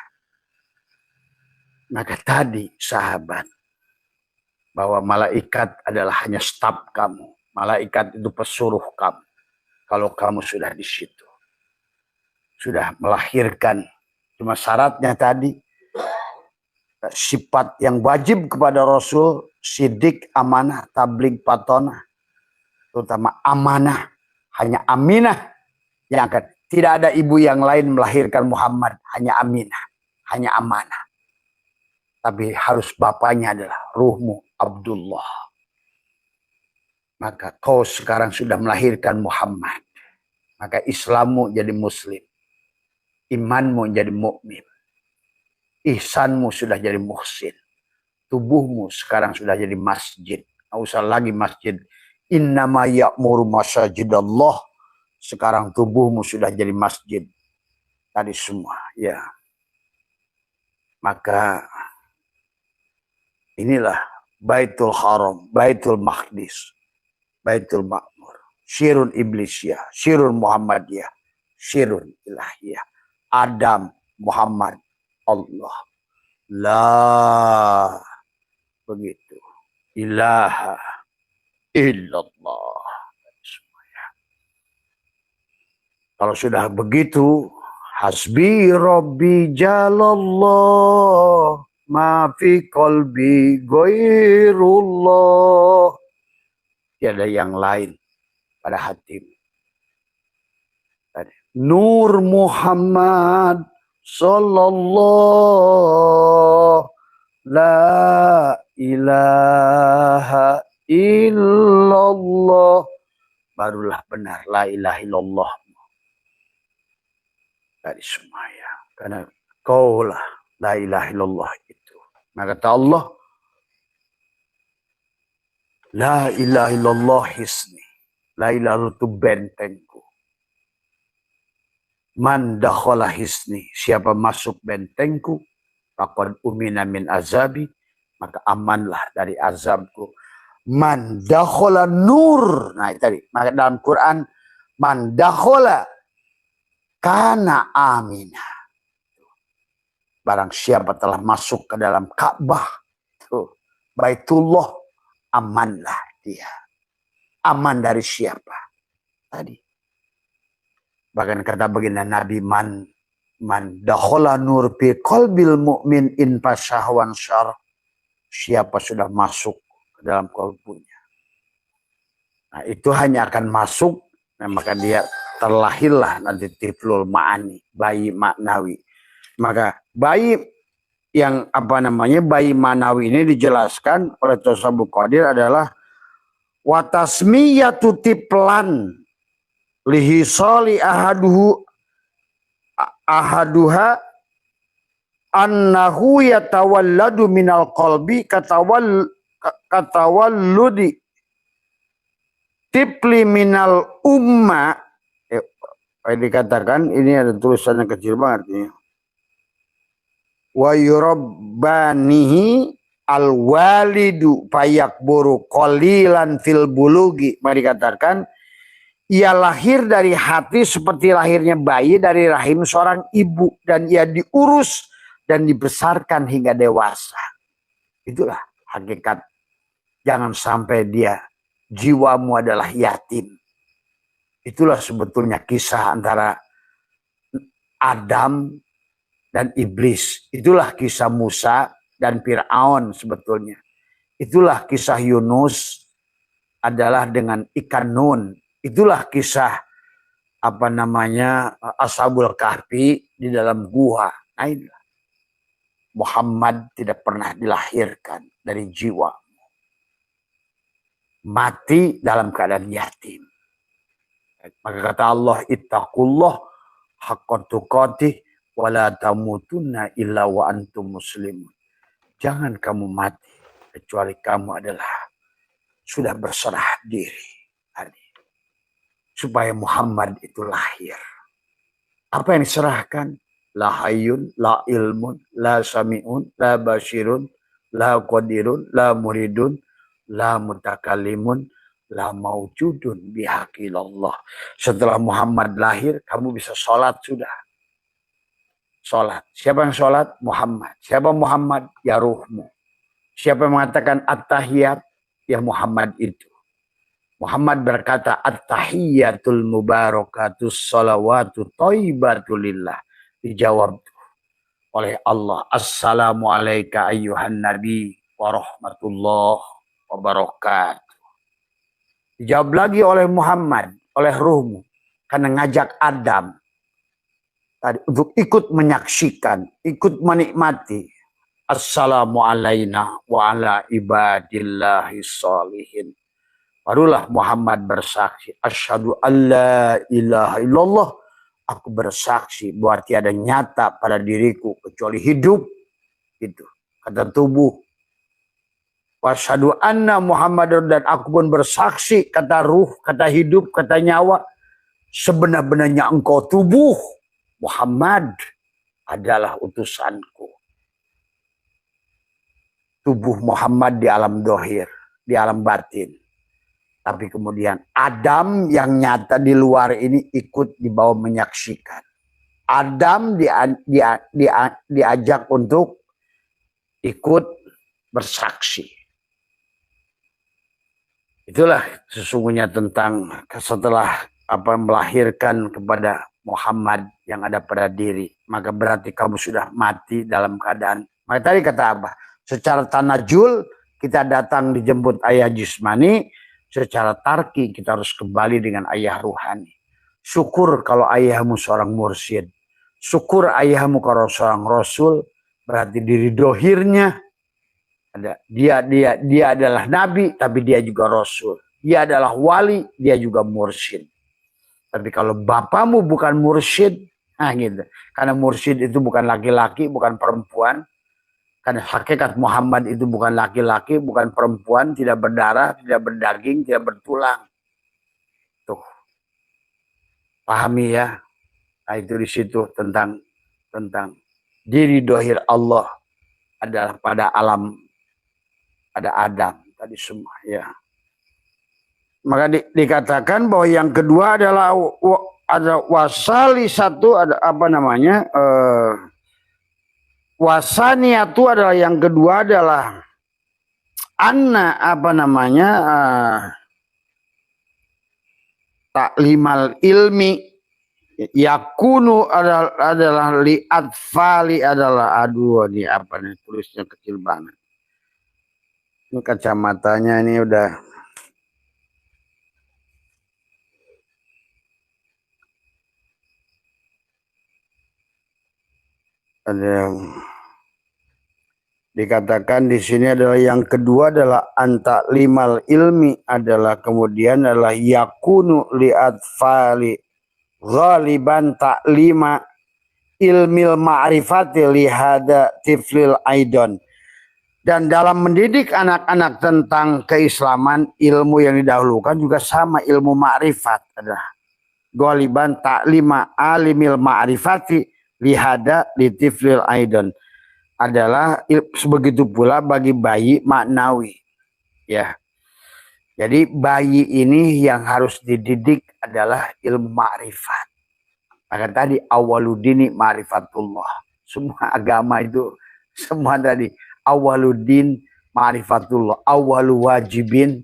Maka tadi sahabat bahwa malaikat adalah hanya staf kamu. Malaikat itu pesuruh kamu. Kalau kamu sudah di situ. Sudah melahirkan. Cuma syaratnya tadi. Sifat yang wajib kepada Rasul. Sidik, amanah, tabligh, patonah. Terutama amanah. Hanya Aminah. Yang akan. Tidak ada ibu yang lain melahirkan Muhammad. Hanya Aminah. Hanya amanah. Tapi harus bapaknya adalah ruhmu Abdullah. Maka kau sekarang sudah melahirkan Muhammad. Maka Islammu jadi muslim. Imanmu jadi mukmin. Ihsanmu sudah jadi muhsin. Tubuhmu sekarang sudah jadi masjid. Nggak usah lagi masjid. Innama ya'muru masajidallah. Sekarang tubuhmu sudah jadi masjid. Tadi semua. Ya. Maka inilah Baitul Haram, Baitul Maqdis, Baitul Ma'mur, Syirun Iblisiyah, Syirun Muhammadiyah, Syirun Ilahiyah, Adam, Muhammad, Allah. La begitu. Ilaha illallah. Kalau sudah begitu, hasbi Rabbi jalallah. Ma fi qalbi ghairullah. Tiada yang lain pada hatimu. Nur Muhammad sallallahu la ilaha illallah. Barulah benar la ilaha illallah. Dari semua ya. Karena kaulah la ilaha illallah itu. Maka kata Allah, la ilaha illallah hisni. La ilaha illallah itu bentengku. Man dakhala hisni. Siapa masuk bentengku, faqad umina min azabi. Maka amanlah dari azabku. Man dakhala nur. Nah itu tadi. Maka dalam Quran, man dakhala kana aminah. Barang siapa telah masuk ke dalam Ka'bah, Baitullah, amanlah dia. Aman dari siapa? Tadi. Bahkan kata baginda Nabi, man dakhala nur fi qalbil mu'min in fasyahwan syar. Siapa sudah masuk ke dalam kalbunya. Nah, itu hanya akan masuk, nah, maka dia terlahirlah nanti tiflul ma'ani, bayi maknawi. Maka bayi yang bayi manawi ini dijelaskan oleh Tasawuf Qadir adalah watasmiyatu tiplan lihisali ahaduha annahu yatawalladu minal qalbi katawalludi tifli minal umma, dikatakan ini ada tulisannya kecil banget ini. Wa yurabbanihi al-walidu fayakburu qalilan fil bulugi. Mari dikatakan ia lahir dari hati seperti lahirnya bayi dari rahim seorang ibu, dan ia diurus dan dibesarkan hingga dewasa. Itulah hakikat. Jangan sampai dia jiwamu adalah yatim. Itulah sebetulnya kisah antara Adam dan iblis. Itulah kisah Musa dan Fir'aun sebetulnya. Itulah kisah Yunus adalah dengan ikan Nun. Itulah kisah Ashabul Kahfi di dalam gua. Nah, inilah. Muhammad tidak pernah dilahirkan dari jiwa. Mati dalam keadaan yatim. Maka kata Allah, ittaqullah haqqa tuqatih wa la tamutunna illa wa antum muslimun. Jangan kamu mati kecuali kamu adalah sudah berserah diri. Supaya Muhammad itu lahir. Apa yang diserahkan? La hayyun, la ilmun, la sami'un, la basirun, la qadirun, la muridun, la mutakallimun, la maujudun bihaqilallah. Setelah Muhammad lahir, kamu bisa sholat sudah. Sholat. Siapa yang sholat? Muhammad. Siapa Muhammad? Ya ruhmu. Siapa yang mengatakan at-tahiyat? Ya Muhammad itu. Muhammad berkata, at-tahiyyatul mubarakatus salawatu thayyibatulillah. Dijawab oleh Allah, assalamu alayka ayyuhan nabi wa rahmatullah wa barakatuh. Dijawab lagi oleh Muhammad, oleh ruhmu, karena ngajak Adam tadi untuk ikut menyaksikan, ikut menikmati. Assalamu alayna wa ala ibadillahi sholihin. Barulah Muhammad bersaksi, asyhadu alla ilaha illallah, aku bersaksi bahwa tiada nyata pada diriku kecuali hidup. Itu kata tubuh. Wasyhadu anna Muhammadar, dan aku pun bersaksi, kata ruh, kata hidup, kata nyawa, sebenar-benarnya engkau tubuh Muhammad adalah utusanku. Tubuh Muhammad di alam dohir, di alam batin. Tapi kemudian Adam yang nyata di luar ini ikut dibawa menyaksikan. Adam diajak untuk ikut bersaksi. Itulah sesungguhnya tentang setelah melahirkan kepada Muhammad yang ada pada diri. Maka berarti kamu sudah mati dalam keadaan. Maka tadi kata apa? Secara tanajul kita datang dijemput ayah jismani. Secara tarki kita harus kembali dengan ayah ruhani. Syukur kalau ayahmu seorang mursyid. Syukur ayahmu kalau seorang rasul. Berarti diri dohirnya ada. Dia adalah nabi, tapi dia juga rasul. Dia adalah wali, dia juga mursyid. Tapi kalau bapamu bukan mursyid, nah gitu. Karena mursyid itu bukan laki-laki, bukan perempuan. Karena hakikat Muhammad itu bukan laki-laki, bukan perempuan, tidak berdarah, tidak berdaging, tidak bertulang. Tuh. Pahami ya. Nah, itu di situ tentang diri dohir Allah adalah pada alam, pada Adam tadi semua ya. Maka dikatakan bahwa yang kedua adalah ada wasali satu, ada apa namanya? Wasaniatu adalah yang kedua adalah anna taklimal ilmi yakunu adalah li'atfali adalah ini apa nih, tulisnya kecil banget. Ini kacamatanya ini udah ada yang dikatakan di sini adalah yang kedua adalah antaklimal ilmi adalah kemudian adalah yakunu li'atfali ghaliban taklima ilmil ma'rifati lihada tiflil aidon. Dan dalam mendidik anak-anak tentang keislaman, ilmu yang didahulukan juga sama, ilmu ma'rifat adalah goliban taklima alimil ma'rifati lihada litiflil aidan, adalah begitu pula bagi bayi maknawi, ya. Jadi bayi ini yang harus dididik adalah ilmu ma'rifat. Maka tadi awaludini ma'rifatullah. Semua agama itu semua tadi awaludin ma'rifatullah, awalu wajibin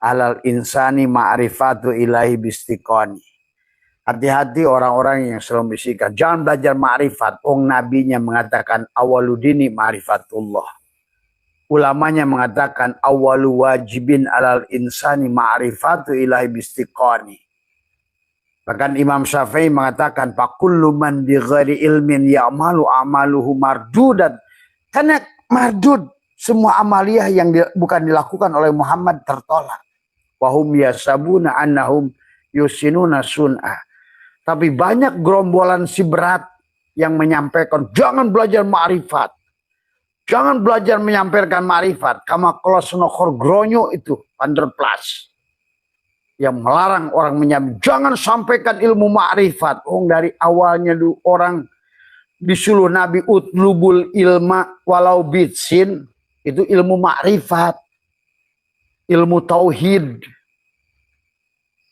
alal insani ma'rifatu ilahi bistiqoni. Hati-hati orang-orang yang selalu bisikan jangan belajar ma'rifat. Nabinya mengatakan awaludini ma'rifatullah. Ulamanya mengatakan awalu wajibin alal insani ma'rifatu ilahi bistiqoni. Bahkan Imam Syafi'i mengatakan fakullu man bi ghairi ilmin ya'malu amaluhu mardudan. Karena mardud, semua amaliyah yang bukan dilakukan oleh Muhammad tertolak. Wahum yasabuna annahum yusinuna sun'ah. Tapi banyak gerombolan si berat yang menyampaikan jangan belajar ma'rifat. Jangan belajar menyampaikan ma'rifat. Kama kolosnokhor gronyo itu Vanderplas. Yang melarang orang menyampaikan jangan sampaikan ilmu ma'rifat. Dari awalnya dulu orang disuruh Nabi utlubul ilma walau bitsin, itu ilmu ma'rifat, ilmu tauhid.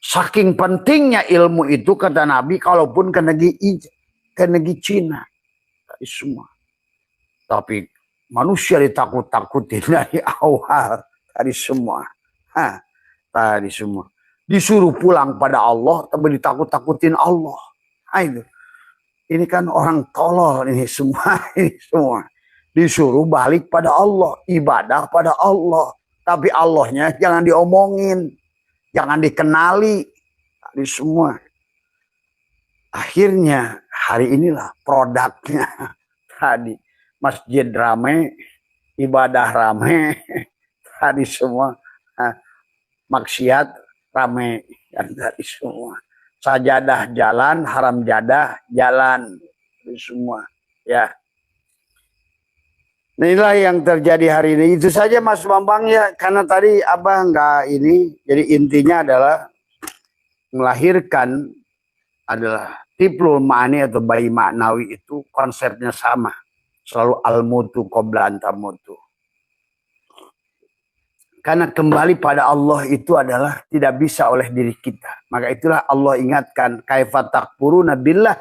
Saking pentingnya ilmu itu kata Nabi, kalaupun ke negeri Cina, dari semua. Tapi manusia ditakut-takutin dari awal, dari semua, dari semua. Disuruh pulang pada Allah, tapi ditakut-takutin Allah. Itu. Ini kan orang tolol ini semua, disuruh balik pada Allah, ibadah pada Allah, tapi Allahnya jangan diomongin, jangan dikenali, tadi semua. Akhirnya hari inilah produknya tadi masjid rame, ibadah rame, tadi semua maksiat rame, tadi semua. Sajadah jalan, haram jadah jalan, semua, ya. Inilah yang terjadi hari ini. Itu saja Mas Bambang ya, karena tadi Abah nggak ini. Jadi intinya adalah melahirkan adalah tiplul ma'ani atau bayi maknawi itu konsepnya sama. Selalu al-mutu qabla antamutu. Karena kembali pada Allah itu adalah tidak bisa oleh diri kita. Maka itulah Allah ingatkan kaifa takfuruna billah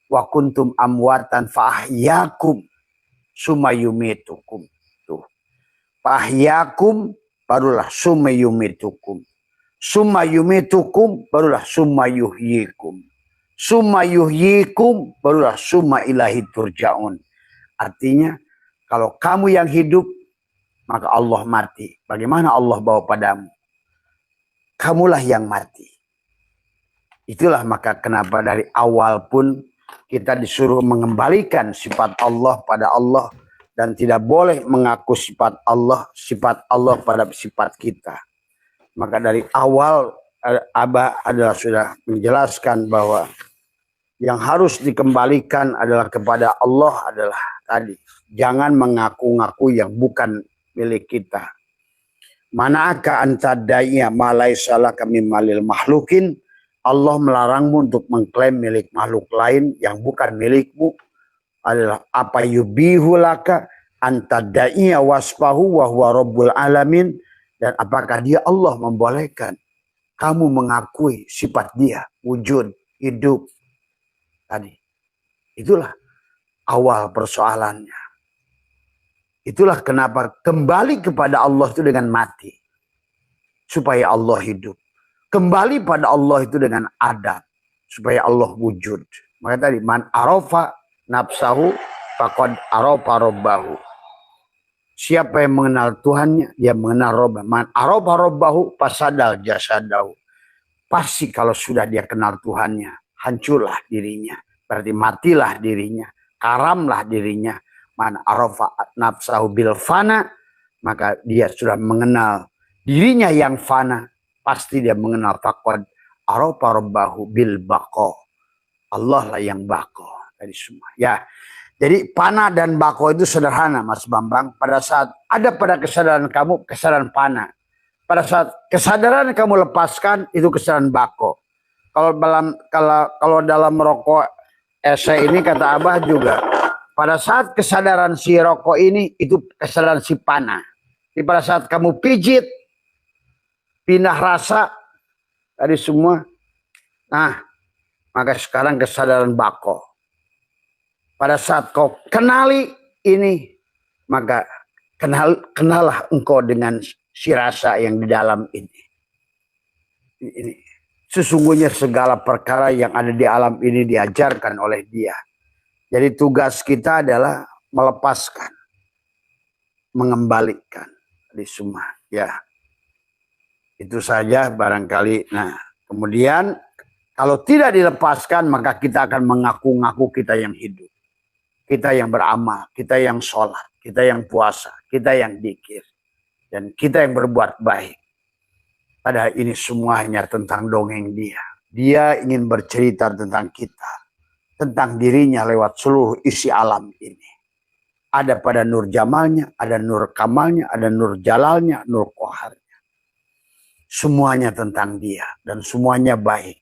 wa kuntum amwatan fahyakum sumayumitukum. Tuh. Fahyakum barulah sumayumitukum. Sumayumitukum barulah sumayuhyikum. Sumayuhyikum barulah sumailahi turja'un. Artinya kalau kamu yang hidup maka Allah mati. Bagaimana Allah bawa padamu? Kamulah yang mati. Itulah maka kenapa dari awal pun kita disuruh mengembalikan sifat Allah pada Allah. Dan tidak boleh mengaku sifat Allah pada sifat kita. Maka dari awal Abah adalah sudah menjelaskan bahwa yang harus dikembalikan adalah kepada Allah adalah tadi. Jangan mengaku-ngaku yang bukan milik kita. Manakah antadaiya malai salah kami malil makhlukin. Allah melarangmu untuk mengklaim milik makhluk lain yang bukan milikmu. Adalah apa yubihu laka antadaiya wasfahu wa huwa rabbul alamin. Dan apakah dia Allah membolehkan kamu mengakui sifat dia, wujud, hidup. Tadi. Itulah awal persoalannya. Itulah kenapa kembali kepada Allah itu dengan mati. Supaya Allah hidup. Kembali pada Allah itu dengan adab. Supaya Allah wujud. Maka tadi, man arafa nafsahu faqad arafa robbahu. Siapa yang mengenal Tuhannya, dia mengenal Rabbah. Man arafa robbahu fasadal jasadahu. Pasti kalau sudah dia kenal Tuhannya, hancurlah dirinya. Berarti matilah dirinya. Karamlah dirinya. Man arafa nafsahu bil fana, maka dia sudah mengenal dirinya yang fana, pasti dia mengenal faqad arafa rabbahu bil baqa. Allah lah yang baqa dari semua. Ya. Jadi panah dan bako itu sederhana, Mas Bambang. Pada saat ada pada kesadaran kamu, kesadaran panah. Pada saat kesadaran kamu lepaskan, itu kesadaran bako. Kalau dalam rokok esai ini kata Abah juga, pada saat kesadaran si rokok ini, itu kesadaran si panah. Jadi pada saat kamu pijit, pindah rasa, tadi semua, nah, maka sekarang kesadaran bako. Pada saat kau kenali ini, maka kenalah engkau dengan si rasa yang di dalam ini. Sesungguhnya segala perkara yang ada di alam ini diajarkan oleh dia. Jadi tugas kita adalah melepaskan, mengembalikan di semua. Ya, itu saja barangkali. Nah, kemudian kalau tidak dilepaskan, maka kita akan mengaku-ngaku kita yang hidup. Kita yang beramal, kita yang sholat, kita yang puasa, kita yang dzikir, dan kita yang berbuat baik. Padahal ini semuanya tentang dongeng dia. Dia ingin bercerita tentang kita, tentang dirinya lewat seluruh isi alam ini. Ada pada nur jamalnya, ada nur kamalnya, ada nur jalalnya, nur koharnya. Semuanya tentang dia dan semuanya baik.